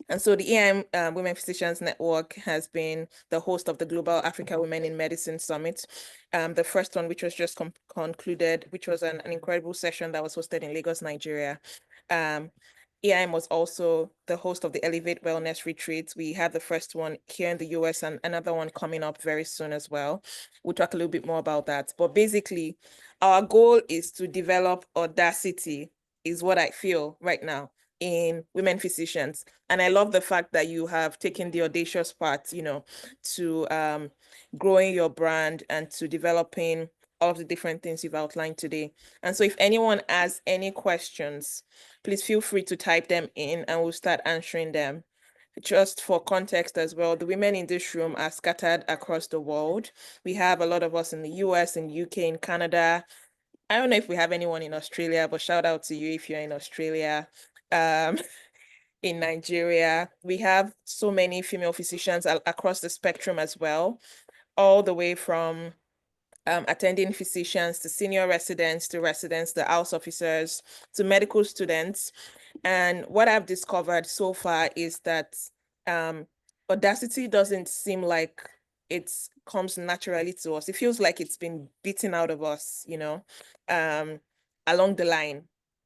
And so the EIM Women Physicians Network has been the host of the Global Africa Women in Medicine Summit. The first one, which was just concluded, which was an incredible session that was hosted in Lagos, Nigeria. EIM was also the host of the Elevate Wellness Retreat. We had the first one here in the US and another one coming up very soon as well. We'll talk a little bit more about that. But basically, our goal is to develop audacity, is what I feel right now in women physicians. And I love the fact that you have taken the audacious part, you know, to growing your brand and to developing all of the different things you've outlined today. And so if anyone has any questions, please feel free to type them in and we'll start answering them. Just for context as well, the women in this room are scattered across the world. We have a lot of us in the US, in UK, in Canada. I don't know if we have anyone in Australia, but shout out to you if you're in Australia. In Nigeria, we have so many female physicians across the spectrum as well, all the way from attending physicians to senior residents to house officers to medical students. And what I've discovered so far is that audacity doesn't seem like it comes naturally to us. It feels like it's been beaten out of us, you know, along the line.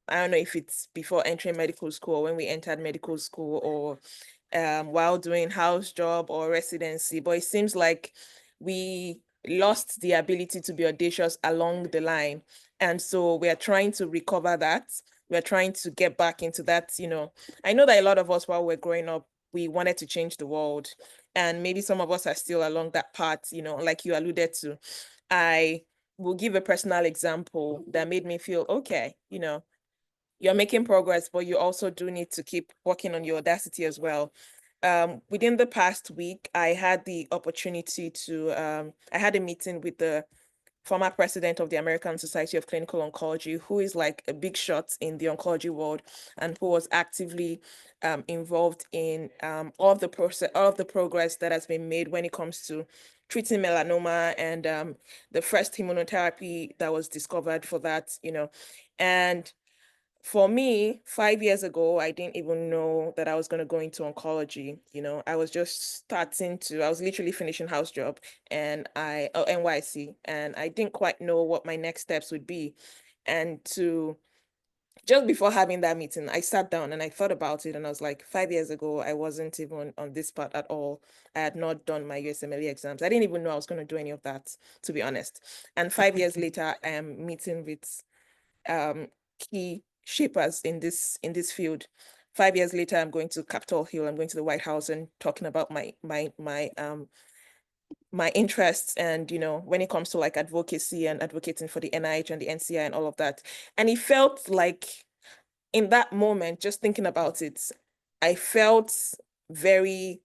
I don't know if it's before entering medical school or when we entered medical school or while doing house job or residency, but it seems like lost the ability to be audacious along the line. And so we're trying to recover that. We're trying to get back into that, I know that a lot of us, while we're growing up, we wanted to change the world. And maybe some of us are still along that path, like you alluded to. I will give a personal example that made me feel, okay, you're making progress, but you also do need to keep working on your audacity as well. Within the past week, I had the opportunity to, I had a meeting with the former president of the American Society of Clinical Oncology, who is like a big shot in the oncology world and who was actively involved in all of the progress that has been made when it comes to treating melanoma and the first immunotherapy that was discovered for that, And for me, 5 years ago, I didn't even know that I was going to go into oncology. I was just I was literally finishing house job and NYC, and I didn't quite know what my next steps would be. And just before having that meeting, I sat down and I thought about it, and I was like, 5 years ago, I wasn't even on this part at all. I had not done my USMLE exams. I didn't even know I was going to do any of that, to be honest. And 5 years later, I am meeting with key shapers in this field. 5 years later, I'm going to Capitol Hill. I'm going to the White House and talking about my interests and when it comes to like advocacy and advocating for the NIH and the NCI and all of that. And it felt like in that moment, just thinking about it, I felt I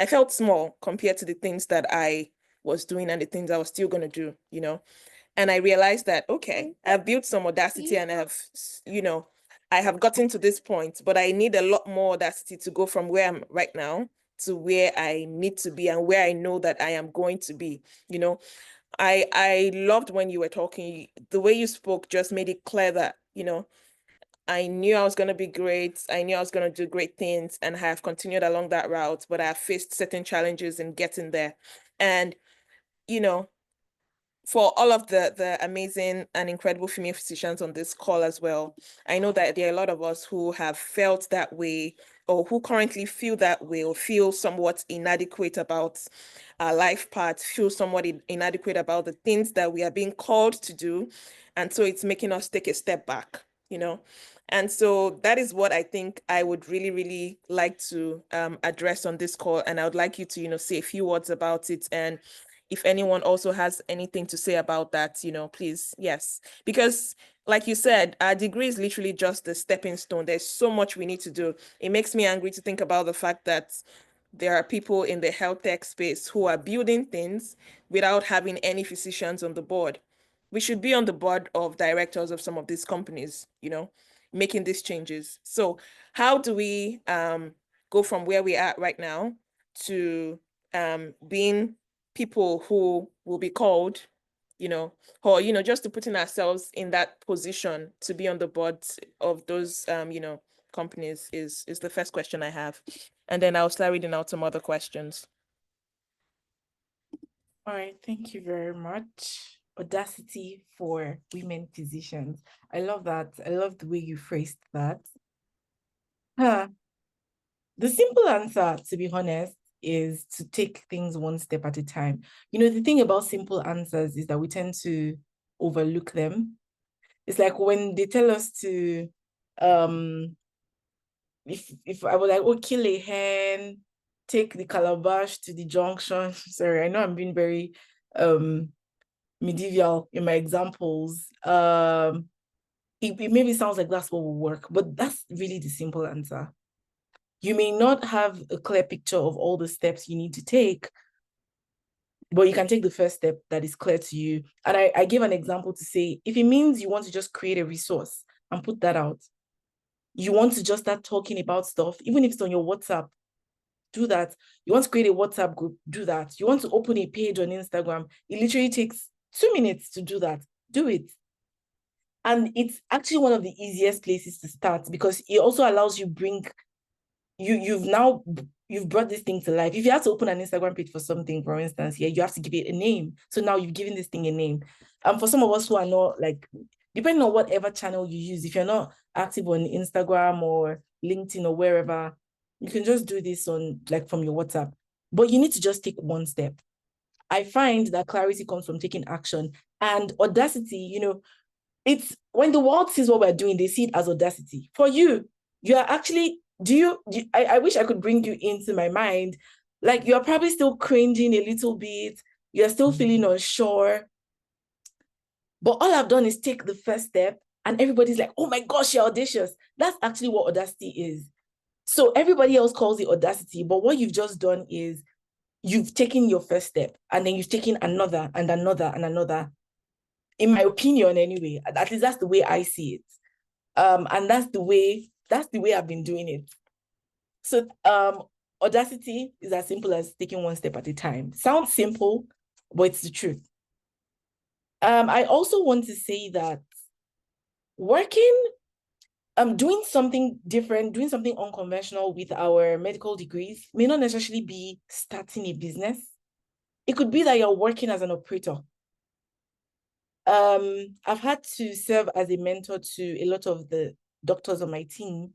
felt small compared to the things that I was doing and the things I was still going to do. And I realized that, okay, I've built some audacity and I have gotten to this point, but I need a lot more audacity to go from where I'm right now to where I need to be and where I know that I am going to be. I loved when you were talking, the way you spoke just made it clear that, I knew I was going to be great. I knew I was going to do great things and have continued along that route, but I have faced certain challenges in getting there. And, you know, for all of the amazing and incredible female physicians on this call as well, I know that there are a lot of us who have felt that way or who currently feel that way or feel somewhat inadequate about our life path, feel somewhat inadequate about the things that we are being called to do. And so it's making us take a step back. And so that is what I think I would really, really like to address on this call. And I would like you to, say a few words about it. And if anyone also has anything to say about that, please, yes. Because like you said, our degree is literally just a stepping stone. There's so much we need to do. It makes me angry to think about the fact that there are people in the health tech space who are building things without having any physicians on the board. We should be on the board of directors of some of these companies, making these changes. So how do we go from where we are right now to being people who will be called, or, just to putting ourselves in that position to be on the board of those, companies is the first question I have. And then I'll start reading out some other questions. All right, thank you very much. Audacity for women physicians. I love that. I love the way you phrased that. The simple answer, to be honest, is to take things one step at a time. The thing about simple answers is that we tend to overlook them. It's like when they tell us to, if I was like, oh, kill a hen, take the calabash to the junction. Sorry, I know I'm being very medieval in my examples. It maybe sounds like that's what will work, but that's really the simple answer. You may not have a clear picture of all the steps you need to take, but you can take the first step that is clear to you. And I gave an example to say, if it means you want to just create a resource and put that out, you want to just start talking about stuff, even if it's on your WhatsApp, do that. You want to create a WhatsApp group, do that. You want to open a page on Instagram, it literally takes 2 minutes to do that. Do it. And it's actually one of the easiest places to start because it also allows you you've brought this thing to life. If you have to open an Instagram page for something, for instance, you have to give it a name. So now you've given this thing a name. And for some of us who are not, like, depending on whatever channel you use, if you're not active on Instagram or LinkedIn or wherever, you can just do this on, like, from your WhatsApp. But you need to just take one step. I find that clarity comes from taking action. And audacity, you know, it's when the world sees what we're doing, they see it as audacity. For you, you are actually, I wish I could bring you into my mind. Like you're probably still cringing a little bit. You're still feeling unsure. But all I've done is take the first step and everybody's like, oh my gosh, you're audacious. That's actually what audacity is. So everybody else calls it audacity, but what you've just done is you've taken your first step and then you've taken another and another and another. In my opinion, anyway, at least that's the way I see it. And that's the way I've been doing it. So audacity is as simple as taking one step at a time. Sounds simple, but it's the truth. I also want to say that doing something different, doing something unconventional with our medical degrees may not necessarily be starting a business. It could be that you're working as an operator. I've had to serve as a mentor to a lot of the doctors on my team,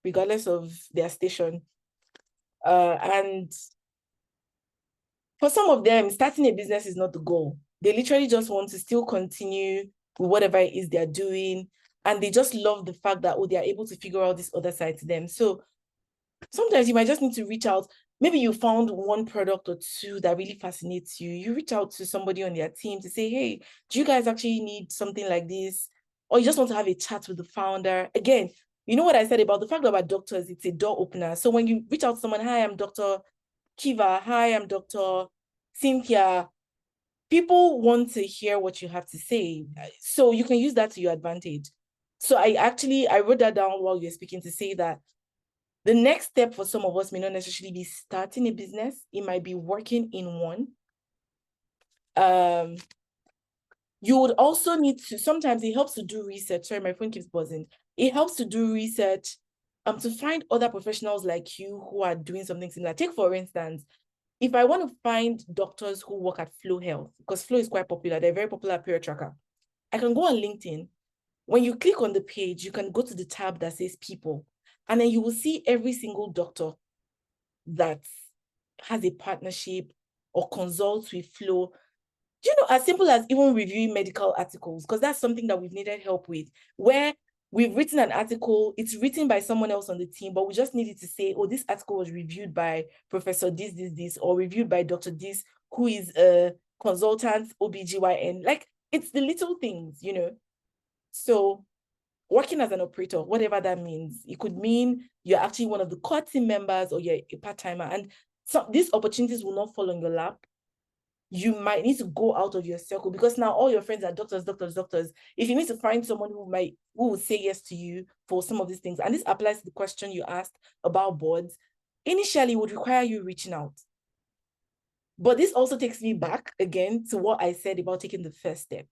regardless of their station. And for some of them, starting a business is not the goal. They literally just want to still continue with whatever it is they're doing. And they just love the fact that, oh, they're able to figure out this other side to them. So sometimes you might just need to reach out. Maybe you found one product or two that really fascinates you. You reach out to somebody on their team to say, hey, do you guys actually need something like this? Or you just want to have a chat with the founder. Again, you know what I said about the fact about doctors, it's a door opener. So when you reach out to someone, hi, I'm Dr. Kieva, hi, I'm Dr. Cynthia, people want to hear what you have to say. So you can use that to your advantage. So I wrote that down while you're speaking to say that the next step for some of us may not necessarily be starting a business. It might be working in one. You would also need to, sometimes it helps to do research. Sorry, my phone keeps buzzing. It helps to do research to find other professionals like you who are doing something similar. Take, for instance, if I want to find doctors who work at Flow Health, because Flow is quite popular, they're a very popular period tracker. I can go on LinkedIn. When you click on the page, you can go to the tab that says people, and then you will see every single doctor that has a partnership or consults with Flow. Do you know, as simple as even reviewing medical articles, because that's something that we've needed help with, where we've written an article, it's written by someone else on the team, but we just needed to say, oh, this article was reviewed by Professor this, or reviewed by Dr. This, who is a consultant, OBGYN. Like, it's the little things, you know. So working as an operator, whatever that means, it could mean you're actually one of the core team members or you're a part-timer. And so these opportunities will not fall on your lap. You might need to go out of your circle because now all your friends are doctors. If you need to find someone who would say yes to you for some of these things, and this applies to the question you asked about boards, initially would require you reaching out. But this also takes me back again to what I said about taking the first step.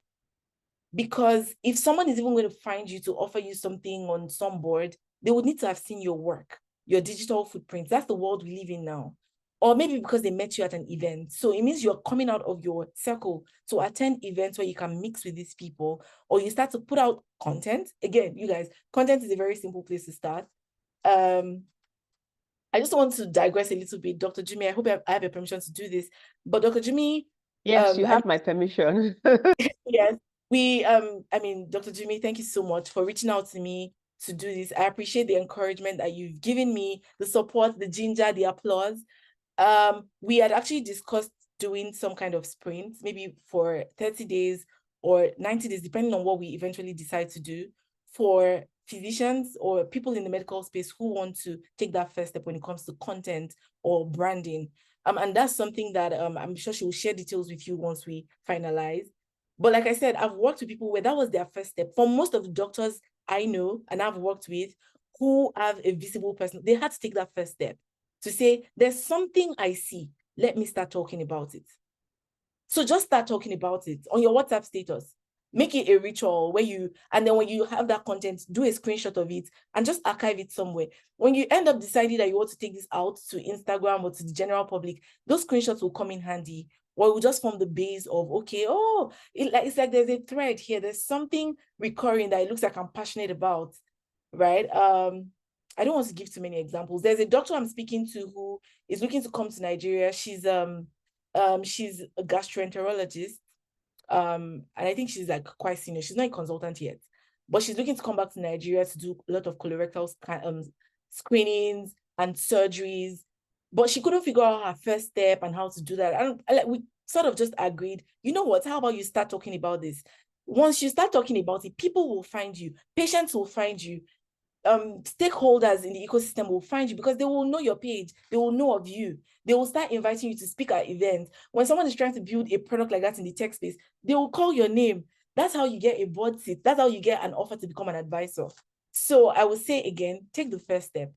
Because if someone is even going to find you to offer you something on some board, they would need to have seen your work, your digital footprint. That's the world we live in now. Or maybe because they met you at an event. So it means you're coming out of your circle to attend events where you can mix with these people, or you start to put out content. Again, you guys, content is a very simple place to start. I just want to digress a little bit. Dr. Jimmy, I hope I have your permission to do this. But Dr. Jimmy. Yes, you have my permission. Yes. Dr. Jimmy, thank you so much for reaching out to me to do this. I appreciate the encouragement that you've given me, the support, the ginger, the applause. We had actually discussed doing some kind of sprint, maybe for 30 days or 90 days, depending on what we eventually decide to do, for physicians or people in the medical space who want to take that first step when it comes to content or branding. And that's something that I'm sure she will share details with you once we finalize. But like I said, I've worked with people where that was their first step. For most of the doctors I know and I've worked with who have a visible person, they had to take that first step to say, there's something I see. Let me start talking about it. So just start talking about it on your WhatsApp status. Make it a ritual where and then when you have that content, do a screenshot of it and just archive it somewhere. When you end up deciding that you want to take this out to Instagram or to the general public, those screenshots will come in handy. Or it will just form the base of, okay, it's like there's a thread here. There's something recurring that it looks like I'm passionate about, right? I don't want to give too many examples. There's a doctor I'm speaking to who is looking to come to Nigeria. She's a She's a gastroenterologist. And I think she's like quite senior. She's not a consultant yet, but she's looking to come back to Nigeria to do a lot of colorectal screenings and surgeries. But she couldn't figure out her first step and how to do that. And like we sort of just agreed, you know what? How about you start talking about this? Once you start talking about it, people will find you, patients will find you, stakeholders in the ecosystem will find you because they will know your page, they will know of you, they will start inviting you to speak at events. When someone is trying to build a product like that in the tech space, they will call your name. That's how you get a board seat. That's how you get an offer to become an advisor. So I would say again, take the first step.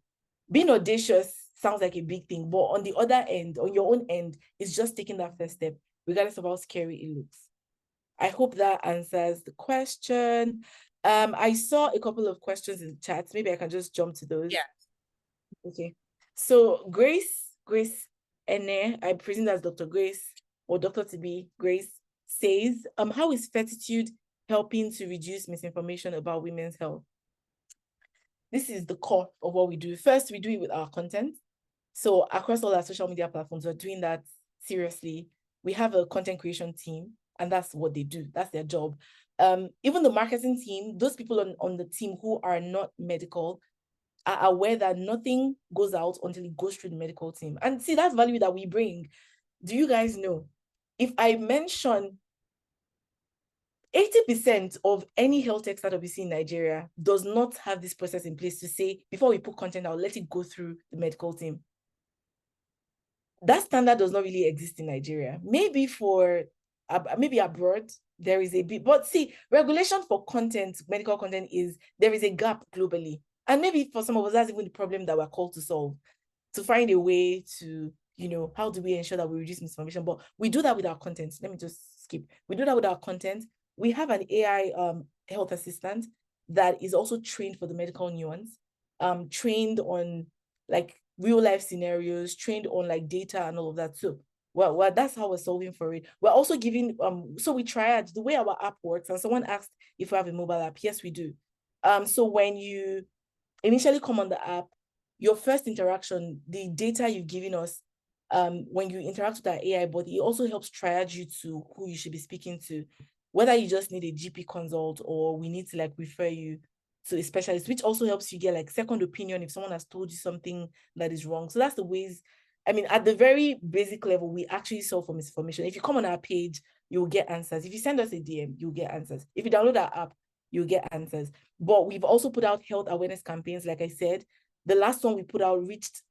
Being audacious sounds like a big thing, but on the other end, on your own end, it's just taking that first step, regardless of how scary it looks. I hope that answers the question. I saw a couple of questions in the chat. Maybe I can just jump to those. Yeah. Okay. So Grace Ene, I presume that's Dr. Grace or Dr. to be Grace, says, how is Fertitude helping to reduce misinformation about women's health? This is the core of what we do. First, we do it with our content. So across all our social media platforms, we're doing that seriously. We have a content creation team, and that's what they do. That's their job. Even the marketing team, those people on the team who are not medical are aware that nothing goes out until it goes through the medical team. And see, that's value that we bring. Do you guys know? If I mention 80% of any health tech startup you see in Nigeria does not have this process in place to say, before we put content out, let it go through the medical team. That standard does not really exist in Nigeria. Maybe maybe abroad, there is a bit, but see, regulation for content, medical content there is a gap globally. And maybe for some of us, that's even the problem that we're called to solve, to find a way to, how do we ensure that we reduce misinformation? But we do that with our content. Let me just skip. We do that with our content. We have an AI health assistant that is also trained for the medical nuance, trained on like real life scenarios, trained on like data and all of that. So well, that's how we're solving for it. We're also giving, so we tried the way our app works, and someone asked if we have a mobile app. Yes, we do. So when you initially come on the app, your first interaction, the data you've given us, when you interact with our AI bot, it also helps triage you to who you should be speaking to, whether you just need a GP consult or we need to like refer you to a specialist, which also helps you get like second opinion if someone has told you something that is wrong. So that's the ways, I mean, at the very basic level, we actually solve for misinformation. If you come on our page, you'll get answers. If you send us a DM, you'll get answers. If you download our app, you'll get answers. But we've also put out health awareness campaigns. Like I said, the last one we put out reached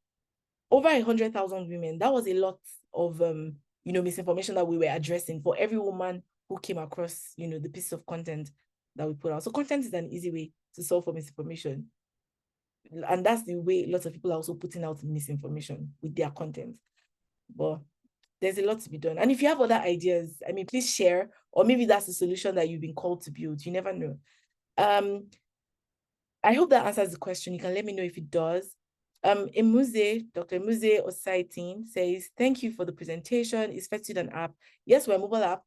over 100,000 women. That was a lot of misinformation that we were addressing for every woman who came across the piece of content that we put out. So content is an easy way to solve for misinformation. And that's the way lots of people are also putting out misinformation with their content. But there's a lot to be done. And if you have other ideas, I mean, please share, or maybe that's the solution that you've been called to build. You never know. I hope that answers the question. You can let me know if it does. Dr. Emuze Osaitin says, thank you for the presentation. Is Fertitude an app? Yes, we're a mobile app.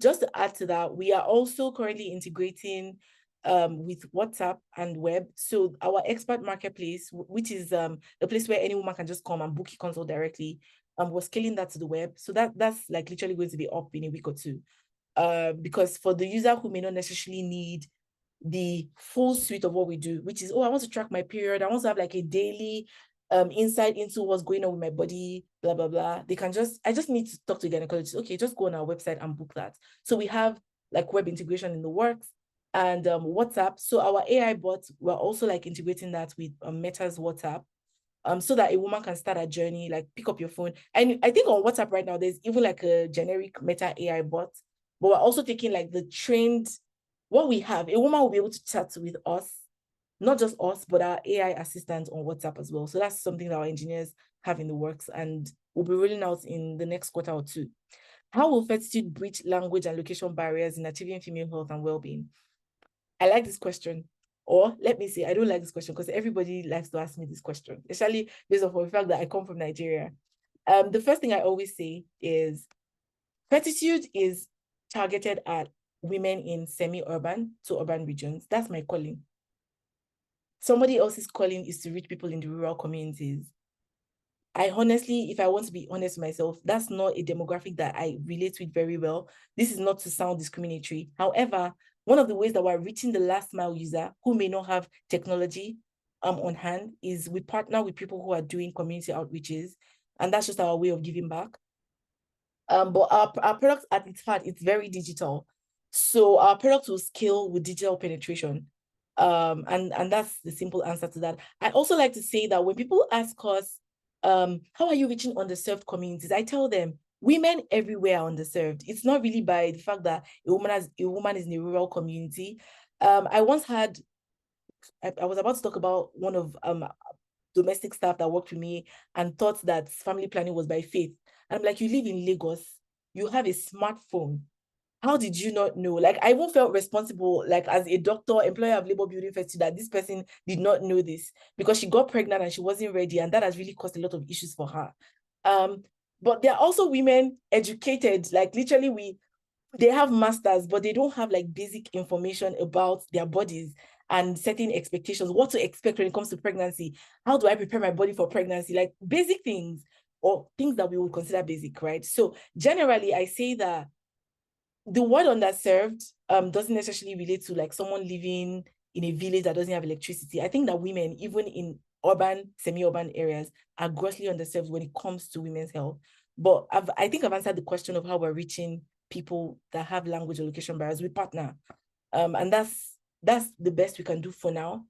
Just to add to that, we are also currently integrating with WhatsApp and web. So our expert marketplace, which is a place where any woman can just come and book a consult directly, we're scaling that to the web. So that's like literally going to be up in a week or two. Because for the user who may not necessarily need the full suite of what we do, which is, I want to track my period, I want to have like a daily insight into what's going on with my body, blah, blah, blah. I just need to talk to a gynecologist. Okay, just go on our website and book that. So we have like web integration in the works and WhatsApp. So our AI bot, we're also like integrating that with Meta's WhatsApp, so that a woman can start a journey, like pick up your phone. And I think on WhatsApp right now, there's even like a generic Meta AI bot, but we're also taking like the trained, what we have, a woman will be able to chat with us, not just us, but our AI assistant on WhatsApp as well. So that's something that our engineers have in the works and we'll be rolling out in the next quarter or two. How will Fertitude bridge language and location barriers in achieving female health and well-being? I like this question. Or let me say, I don't like this question because everybody likes to ask me this question, especially based on the fact that I come from Nigeria. The first thing I always say is Fertitude is targeted at women in semi-urban to urban regions. That's my calling. Somebody else's calling is to reach people in the rural communities. I honestly, if I want to be honest with myself, that's not a demographic that I relate with very well. This is not to sound discriminatory. However, one of the ways that we're reaching the last mile user who may not have technology on hand is we partner with people who are doing community outreaches, and that's just our way of giving back. But our product at its heart, it's very digital. So our product will scale with digital penetration. And that's the simple answer to that. I also like to say that when people ask us, how are you reaching underserved communities? I tell them, women everywhere are underserved. It's not really by the fact that a woman is in a rural community. I once had, I was about to talk about one of domestic staff that worked with me and thought that family planning was by faith. And I'm like, you live in Lagos, you have a smartphone. How did you not know? Like, I even felt responsible, like as a doctor, employer of labor building Fertitude, that this person did not know this because she got pregnant and she wasn't ready. And that has really caused a lot of issues for her. But there are also women educated, like literally they have masters, but they don't have like basic information about their bodies and setting expectations, what to expect when it comes to pregnancy. How do I prepare my body for pregnancy? Like basic things or things that we would consider basic, right? So generally, I say that the word underserved doesn't necessarily relate to like someone living in a village that doesn't have electricity. I think that women, even in urban, semi-urban areas, are grossly underserved when it comes to women's health. But I think I've answered the question of how we're reaching people that have language or location barriers. We partner. And that's the best we can do for now.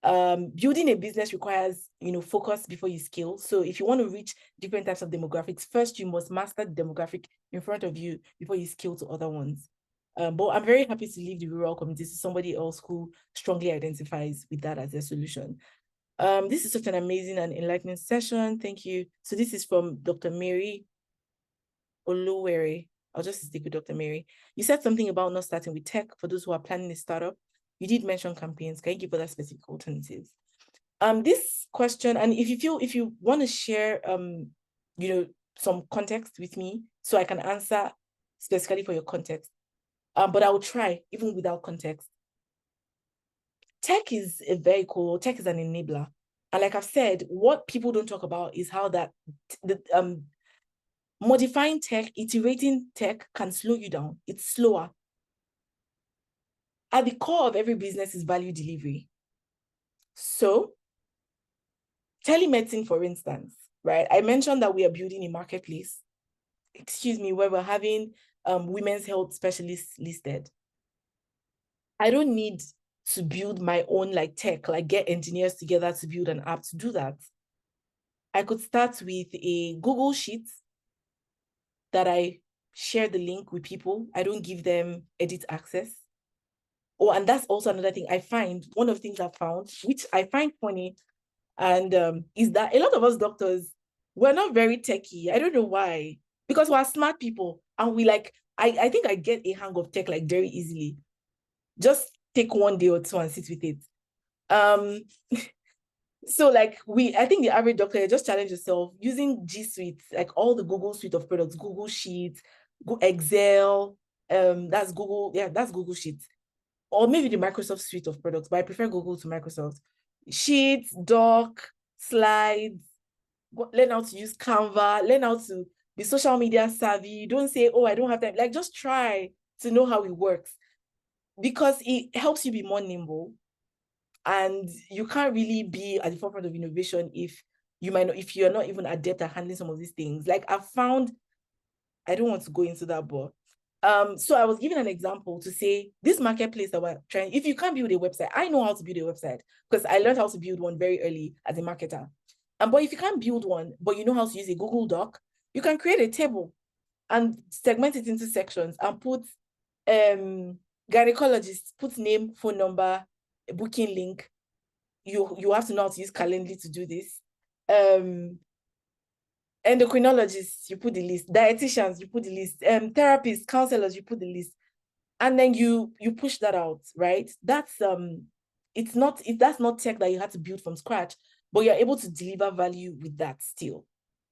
Building a business requires, focus before you scale. So if you want to reach different types of demographics, first you must master the demographic in front of you before you scale to other ones. But I'm very happy to leave the rural communities to somebody else who strongly identifies with that as their solution. This is such an amazing and enlightening session. Thank you. So this is from Dr. Mary Oluwere. I'll just stick with Dr. Mary. You said something about not starting with tech for those who are planning a startup. You did mention campaigns. Can you give other specific alternatives? This question, and if you want to share, some context with me so I can answer specifically for your context, but I will try even without context. Tech is a vehicle. Tech is an enabler, and like I've said, what people don't talk about is how that modifying tech, iterating tech can slow you down. It's slower. At the core of every business is value delivery. So, telemedicine, for instance, right? I mentioned that we are building a marketplace, where we're having women's health specialists listed. I don't need to build my own like tech, like get engineers together to build an app to do that. I could start with a Google Sheet that I share the link with people. I don't give them edit access. Oh, and that's also another thing I find, one of the things I found, which I find funny, and is that a lot of us doctors, we're not very techie. I don't know why, because we're smart people and we like, I think I get a hang of tech like very easily. Just take one day or two and sit with it. So like I think the average doctor, just challenge yourself using G Suite, like all the Google suite of products, Google Sheets, Excel, that's Google Sheets. Or maybe the Microsoft suite of products, but I prefer Google to Microsoft. Sheets, doc, slides, learn how to use Canva, learn how to be social media savvy. Don't say, oh, I don't have time. Like, just try to know how it works, because it helps you be more nimble. And you can't really be at the forefront of innovation if you're not even adept at handling some of these things. Like I've found, I don't want to go into that, but so I was giving an example to say this marketplace that we're trying, if you can't build a website, I know how to build a website because I learned how to build one very early as a marketer. But if you can't build one, but you know how to use a Google Doc, you can create a table and segment it into sections and put gynecologist, put name, phone number, a booking link. You have to know how to use Calendly to do this. Endocrinologists, you put the list. Dietitians, you put the list. Therapists, counselors, you put the list. And then you push that out, right? That's that's not tech that you had to build from scratch, but you're able to deliver value with that still.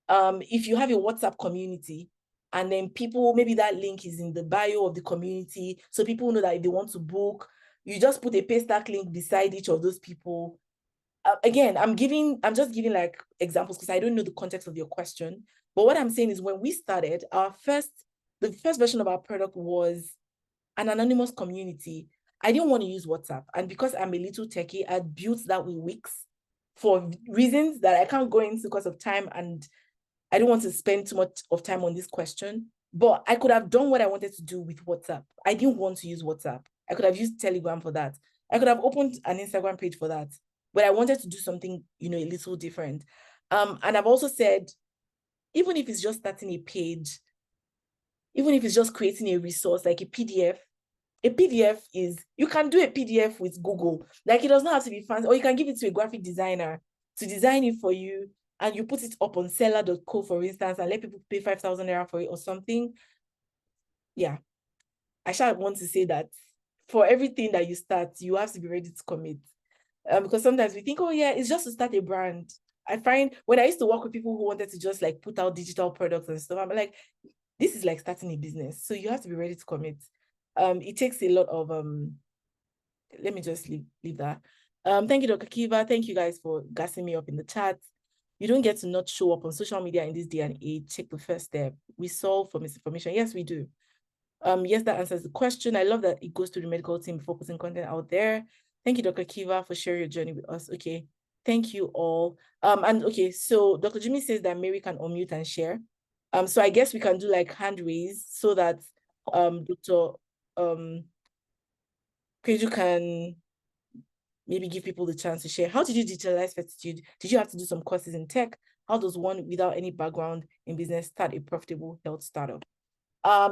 If you have a WhatsApp community and then people, maybe that link is in the bio of the community, so people know that if they want to book, you just put a paystack link beside each of those people. again, I'm just giving like examples because I don't know the context of your question. But what I'm saying is when we started, the first version of our product was an anonymous community. I didn't want to use WhatsApp. And because I'm a little techie, I built that with Wix for reasons that I can't go into because of time. And I don't want to spend too much of time on this question. But I could have done what I wanted to do with WhatsApp. I didn't want to use WhatsApp. I could have used Telegram for that. I could have opened an Instagram page for that. But I wanted to do something, a little different. And I've also said, even if it's just starting a page, even if it's just creating a resource like a PDF is, you can do a PDF with Google. Like it does not have to be fancy, or you can give it to a graphic designer to design it for you, and you put it up on seller.co, for instance, and let people pay 5,000 naira for it or something. Yeah, I shall want to say that for everything that you start, you have to be ready to commit. Because sometimes we think, oh yeah, it's just to start a brand. I find when I used to work with people who wanted to just like put out digital products and stuff, I'm like, this is like starting a business. So you have to be ready to commit. It takes a lot of, let me just leave that. Thank you, Dr. Kieva. Thank you guys for gassing me up in the chat. You don't get to not show up on social media in this day and age. Take the first step. We solve for misinformation. Yes, we do. Yes, that answers the question. I love that it goes to the medical team before putting content out there. Thank you, Dr. Kieva, for sharing your journey with us. Okay, thank you all. And okay, so Dr. Jimmy says that Mary can unmute and share. So I guess we can do like hand raise so that Dr. Peju can maybe give people the chance to share. How did you digitalize Fertitude? Did you have to do some courses in tech? How does one without any background in business start a profitable health startup?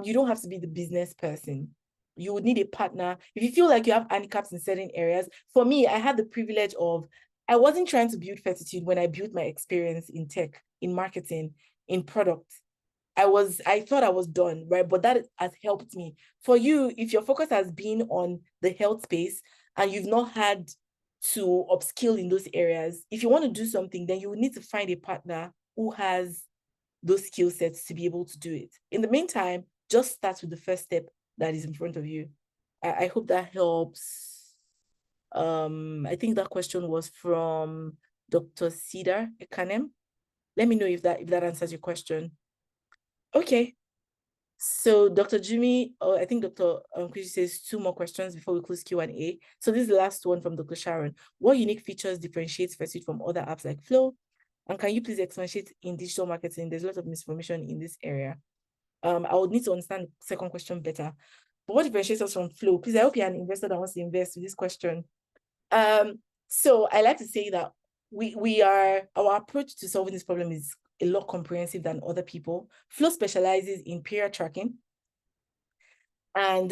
You don't have to be the business person. You would need a partner. If you feel like you have handicaps in certain areas, for me, I had the privilege of, I wasn't trying to build Fertitude when I built my experience in tech, in marketing, in product. I thought I was done, right? But that has helped me. For you, if your focus has been on the health space and you've not had to upskill in those areas, if you want to do something, then you will need to find a partner who has those skill sets to be able to do it. In the meantime, just start with the first step that is in front of you. I hope that helps. I think that question was from Dr. Cedar Ekanem. Let me know if that answers your question. Okay. So Dr. Jimmy, I think Dr. Chris says 2 more questions before we close Q&A. So this is the last one from Dr. Sharon. What unique features differentiates Fertitude from other apps like Flow? And can you please expatiate in digital marketing? There's a lot of misinformation in this area. I would need to understand the second question better. But what differentiates us from Flow? Please, I hope you're an investor that wants to invest with this question. So I like to say that our approach to solving this problem is a lot comprehensive than other people. Flow specializes in period tracking and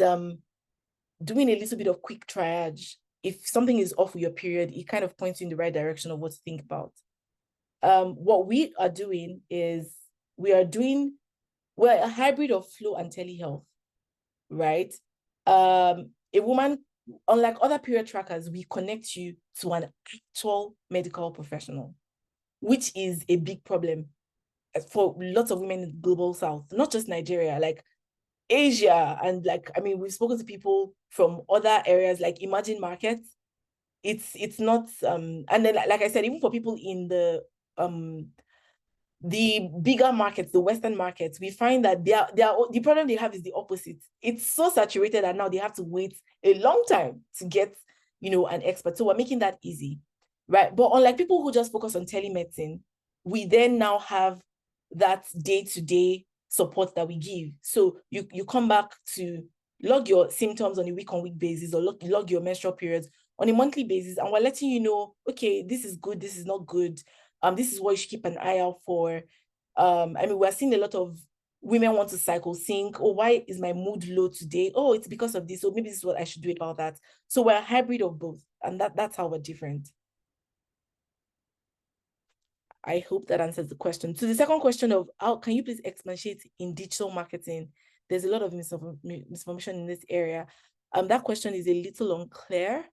doing a little bit of quick triage. If something is off with your period, it kind of points you in the right direction of what to think about. What we are doing is we're a hybrid of Flow and telehealth, right? A woman, unlike other period trackers, we connect you to an actual medical professional, which is a big problem for lots of women in the global south, not just Nigeria, like Asia. And like, I mean, we've spoken to people from other areas like emerging markets. It's not, and then like I said, even for people in the bigger markets, the Western markets, we find that the problem they have is the opposite. It's so saturated that now they have to wait a long time to get, an expert. So we're making that easy, right? But unlike people who just focus on telemedicine, we then now have that day-to-day support that we give. So you come back to log your symptoms on a week-on-week basis, or log your menstrual periods on a monthly basis, and we're letting you know, okay, this is good, this is not good. This is what you should keep an eye out for. I mean, we're seeing a lot of women want to cycle sync. Oh, why is my mood low today? Oh, it's because of this. So maybe this is what I should do about that. So we're a hybrid of both, and that's how we're different. I hope that answers the question. So the second question of how can you please expatiate in digital marketing? There's a lot of misinformation in this area. That question is a little unclear.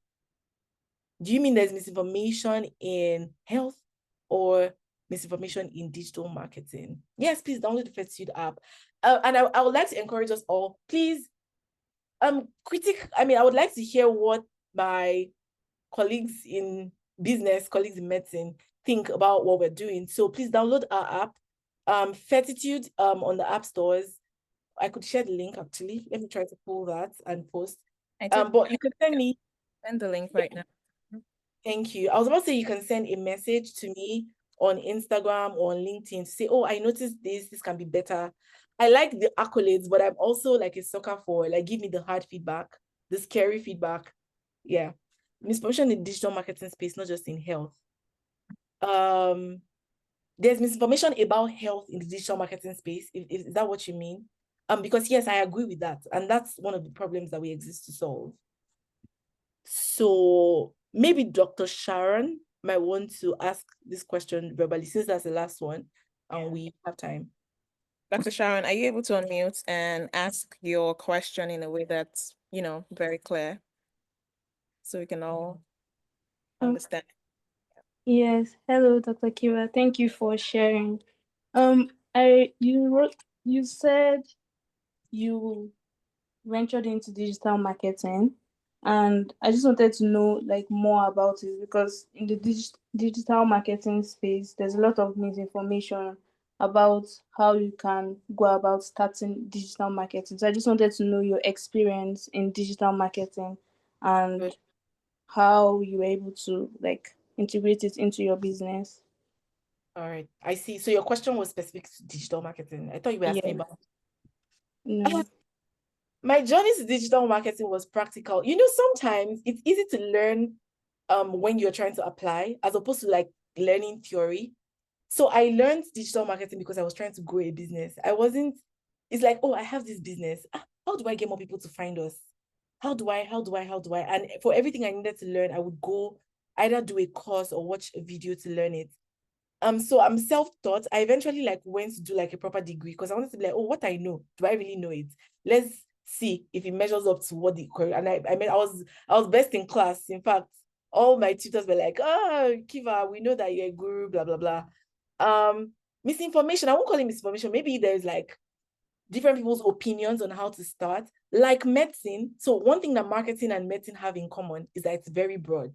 Do you mean there's misinformation in health or misinformation in digital marketing? Yes, please download the Fertitude app. And I would like to encourage us all, please, I would like to hear what my colleagues in business, colleagues in medicine, think about what we're doing. So please download our app, Fertitude, on the app stores. I could share the link actually. Let me try to pull that and post. But you can send me. Send the link right now. Thank you. I was about to say you can send a message to me on Instagram or on LinkedIn to say, oh, I noticed this can be better. I like the accolades, but I'm also like a sucker for like, give me the hard feedback, the scary feedback. Yeah. Misinformation in digital marketing space, not just in health. There's misinformation about health in the digital marketing space. Is that what you mean? Because yes, I agree with that. And that's one of the problems that we exist to solve. So maybe Dr. Sharon might want to ask this question verbally, since that's the last one and we have time. Dr. Sharon, are you able to unmute and ask your question in a way that's, very clear so we can all understand? Yes. Hello, Dr. Kieva. Thank you for sharing. You said you ventured into digital marketing, and I just wanted to know like more about it, because in the digital marketing space, there's a lot of misinformation about how you can go about starting digital marketing. So I just wanted to know your experience in digital marketing and how you were able to like integrate it into your business. All right, I see. So your question was specific to digital marketing. I thought you were asking about. No. My journey to digital marketing was practical. Sometimes it's easy to learn when you're trying to apply, as opposed to like learning theory. So I learned digital marketing because I was trying to grow a business. It's like, oh, I have this business. How do I get more people to find us? How do I? And for everything I needed to learn, I would go either do a course or watch a video to learn it. So I'm self-taught. I eventually like went to do like a proper degree because I wanted to be like, oh, what I know, do I really know it? Let's see if it measures up to what the career. And I was best in class. In fact, all my tutors were like, oh, Kieva, we know that you're a guru, blah, blah, blah. Misinformation, I won't call it misinformation. Maybe there's like different people's opinions on how to start. Like medicine. So one thing that marketing and medicine have in common is that it's very broad.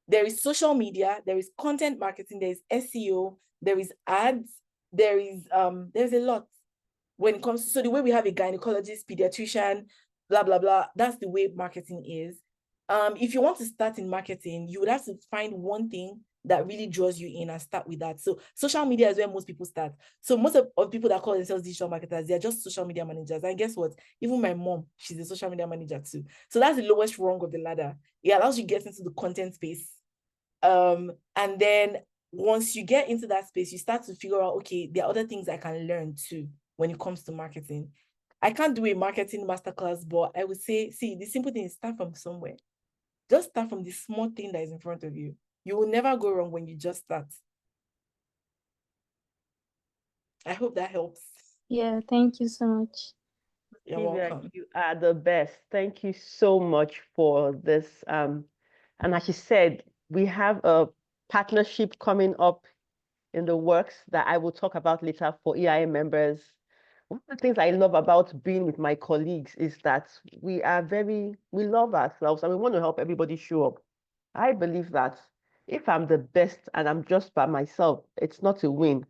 There is social media, there is content marketing, there is SEO, there is ads, there's a lot when it comes to, so the way we have a gynecologist, pediatrician, blah, blah, blah, that's the way marketing is. If you want to start in marketing, you would have to find one thing that really draws you in and start with that. So social media is where most people start. So most of people that call themselves digital marketers, they're just social media managers. And guess what? Even my mom, she's a social media manager too. So that's the lowest rung of the ladder. It allows you to get into the content space. And then once you get into that space, you start to figure out, okay, there are other things I can learn too when it comes to marketing. I can't do a marketing masterclass, but I would say, see, the simple thing is start from somewhere. Just start from the small thing that is in front of you. You will never go wrong when you just start. I hope that helps. Yeah, thank you so much. You're Kieva, welcome. you are the best. Thank you so much for this. And as you said, we have a partnership coming up in the works that I will talk about later for EIM members. One of the things I love about being with my colleagues is that we love ourselves and we want to help everybody show up. I believe that if I'm the best and I'm just by myself, it's not a win.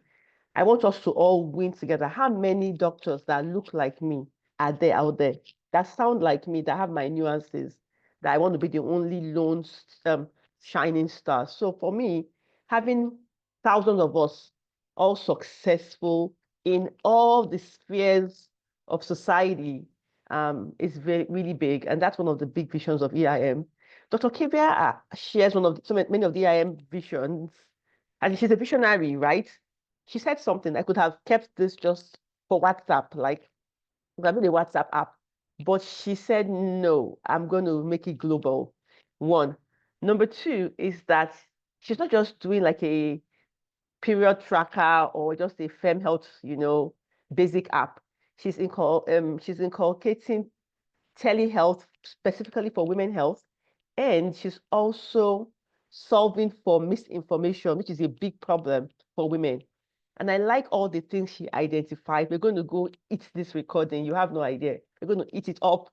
I want us to all win together. How many doctors that look like me are there out there that sound like me, that have my nuances, that I want to be the only lone shining star? So for me, having thousands of us all successful in all the spheres of society is really big. And that's one of the big visions of EIM. Dr. Kieva shares many of the EIM visions, and she's a visionary, right? She said something. I could have kept this just for WhatsApp, like having a WhatsApp app. But she said, no, I'm going to make it global. One. Number two is that she's not just doing like a period tracker or just a fem health, basic app. She's inculcating telehealth specifically for women health. And she's also solving for misinformation, which is a big problem for women. And I like all the things she identified. We're going to go eat this recording. You have no idea. We're going to eat it up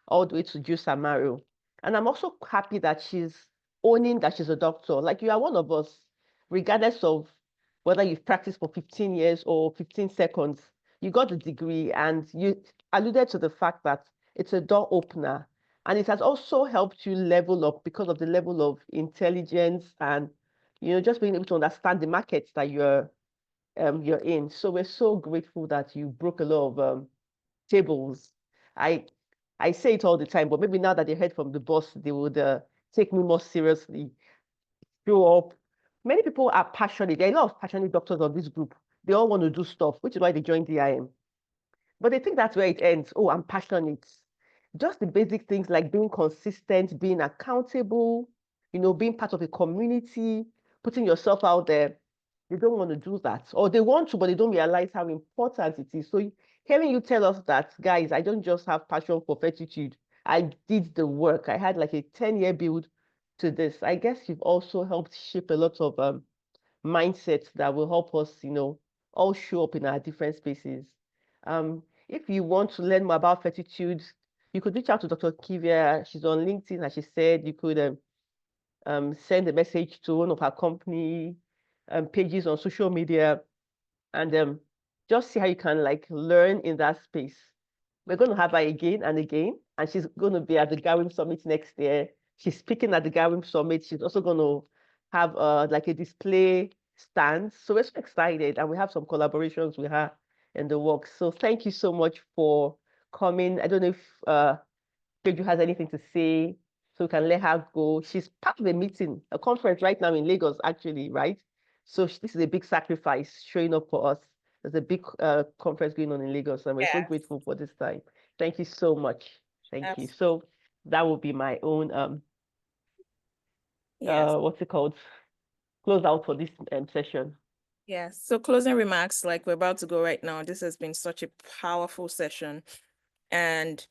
all the way to juice and marrow. And I'm also happy that she's owning that she's a doctor. Like, you are one of us, regardless of whether you've practiced for 15 years or 15 seconds. You got the degree, and you alluded to the fact that it's a door opener. And it has also helped you level up because of the level of intelligence and, just being able to understand the markets that you're in. So we're so grateful that you broke a lot of tables. I say it all the time, but maybe now that they heard from the boss, they would take me more seriously. Show up. Many people are passionate. There are a lot of passionate doctors on this group. They all want to do stuff, which is why they joined the EIM. But they think that's where it ends. Oh, I'm passionate. Just the basic things like being consistent, being accountable, being part of a community, putting yourself out there. They don't want to do that. Or they want to, but they don't realize how important it is. So hearing you tell us that, guys, I don't just have passion for Fertitude. I did the work. I had like a 10-year build to this. I guess you've also helped shape a lot of mindsets that will help us, all show up in our different spaces. If you want to learn more about Fertitude, you could reach out to Dr. Kieva. She's on LinkedIn, as she said. You could send a message to one of her company pages on social media, and just see how you can learn in that space. We're going to have her again and again, and she's going to be at the GAWIM Summit next year. She's speaking at the GAWIM Summit. She's also going to have a display stand. So we're so excited, and we have some collaborations with her in the works. So thank you so much for coming. I don't know if Peju has anything to say, so we can let her go. She's part of a meeting, a conference right now in Lagos, actually, right? So this is a big sacrifice showing up for us. There's a big conference going on in Lagos, and we're so grateful for this time. Thank you so much. Thank you. So that will be my own what's it called? Close out for this session. Yes. So closing remarks, like we're about to go right now. This has been such a powerful session. And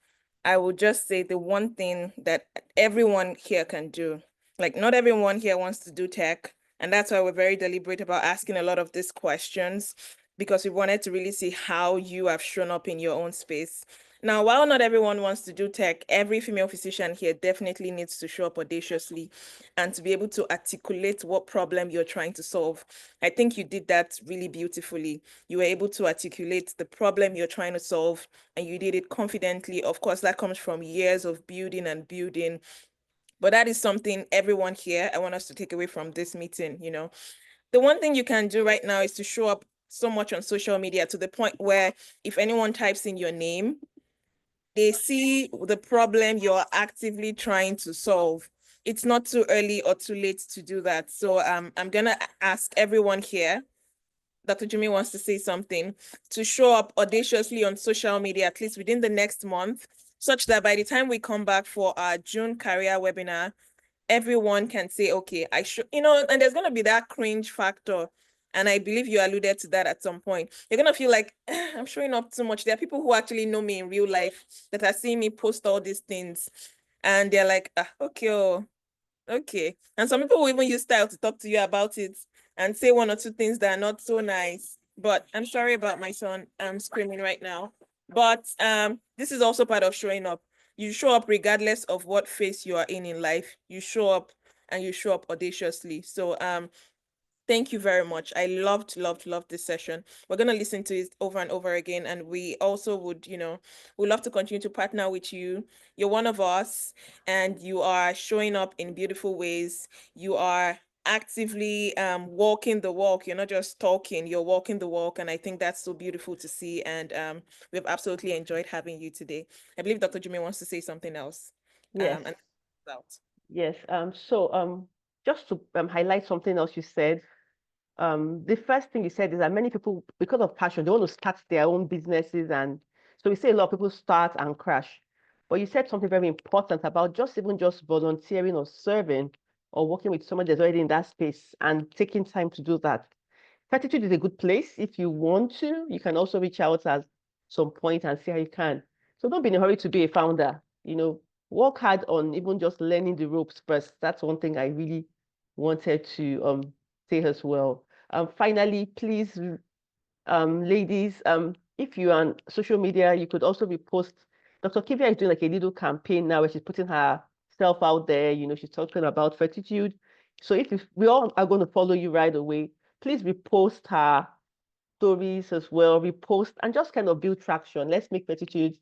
I would just say the one thing that everyone here can do, like not everyone here wants to do tech. And that's why we're very deliberate about asking a lot of these questions, because we wanted to really see how you have shown up in your own space. Now, while not everyone wants to do tech, every female physician here definitely needs to show up audaciously and to be able to articulate what problem you're trying to solve. I think you did that really beautifully. You were able to articulate the problem you're trying to solve, and you did it confidently. Of course, that comes from years of building and building. But that is something everyone here, I want us to take away from this meeting, The one thing you can do right now is to show up so much on social media to the point where if anyone types in your name, they see the problem you're actively trying to solve. It's not too early or too late to do that. So I'm gonna ask everyone here, Dr. Jummy wants to say something, to show up audaciously on social media, at least within the next month, such that by the time we come back for our June career webinar, everyone can say, okay, I should, and there's going to be that cringe factor. And I believe you alluded to that at some point. You're going to feel like, I'm showing up too much. There are people who actually know me in real life that are seeing me post all these things. And they're like, okay, okay. And some people will even use style to talk to you about it and say one or two things that are not so nice. But I'm sorry about my son. I'm screaming right now. But this is also part of showing up. You show up regardless of what phase you are in life. You show up, and you show up audaciously. So thank you very much. I loved this session. We're going to listen to it over and over again. And we also would, we'd love to continue to partner with you. You're one of us, and you are showing up in beautiful ways. You are actively walking the walk. You're not just talking, you're walking the walk. And I think that's so beautiful to see. And we've absolutely enjoyed having you today. I believe Dr. Jimmy wants to say something else. Yes. Out. Yes. So just to highlight something else you said, the first thing you said is that many people, because of passion, they want to start their own businesses. And so we say a lot of people start and crash. But you said something very important about just volunteering or serving or working with someone that's already in that space and taking time to do that. Fertitude is a good place. If you want to, you can also reach out at some point and see how you can. So don't be in a hurry to be a founder. Work hard on even just learning the ropes first. That's one thing I really wanted to say as well. Finally, please, ladies, if you're on social media, you could also repost. Dr. Kieva is doing like a little campaign now where she's putting her herself out there. You know, she's talking about Fertitude. So if we all are going to follow you right away, please repost her stories as well, repost and just kind of build traction. Let's make Fertitude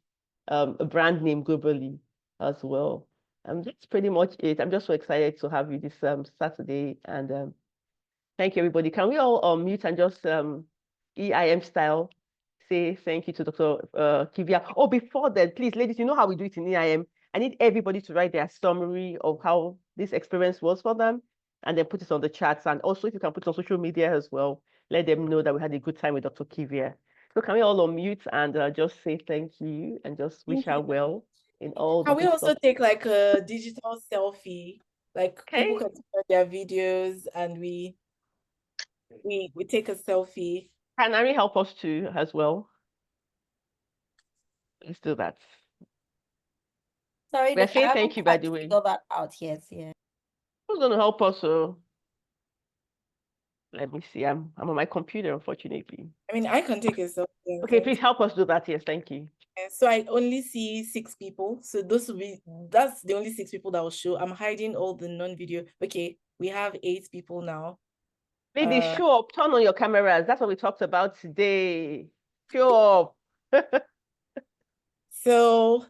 a brand name globally as well. That's pretty much it. I'm just so excited to have you this Saturday, and thank you, everybody. Can we all unmute and just EIM style say thank you to Dr. Kieva? Oh, before that, please, ladies, you know how we do it in EIM. I need everybody to write their summary of how this experience was for them, and then put it on the chats. And also, if you can put it on social media as well, let them know that we had a good time with Dr. Kieva. So can we all unmute and just say thank you and just wish her well in all the Can we good also stuff? take like a digital selfie? Like people Okay. can share their videos and we take a selfie. Can Ari help us too as well? Let's do that. Sorry, We're I saying haven't thank you, by quite the way. figured that out yet. Yeah. Who's going to help us? Let me see. I'm on my computer, unfortunately. I mean, I can take a selfie. Okay, please help us do that. Yes, thank you. So I only see 6 people. So that's the only 6 people that will show. I'm hiding all the non-video. Okay, we have 8 people now. Ladies, show up. Turn on your cameras. That's what we talked about today. Show up. So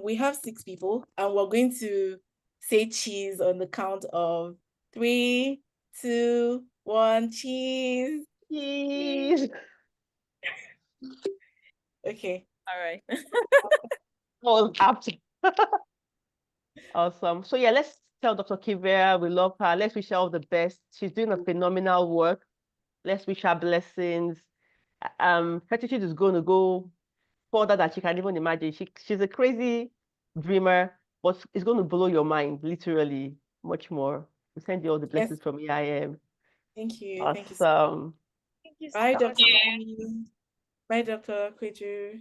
we have 6 people, and we're going to say cheese on the count of 3, 2, 1. Cheese. Cheese. Okay. All right. Oh, awesome. So yeah, let's tell Dr. Kieva we love her. Let's wish her all the best. She's doing a phenomenal work. Let's wish her blessings. Fertitude is going to go further than she can even imagine. She's a crazy dreamer, but it's going to blow your mind, literally, much more. We send you all the blessings from EIM. Thank you. Awesome. Thank you so much. Thank you Bye, so Dr. much. Jummy. Bye, Dr. Peju.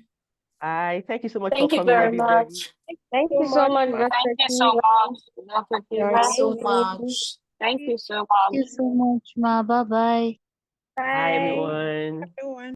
Bye. Thank you so much Thank for you coming, very everybody. much. Thank you so much, Dr. Thank you so Kieva. much, Dr. Thank you so Kieva. much. Thank you so Thank you much. so much, Ma. Bye-bye. Bye, everyone. Everyone.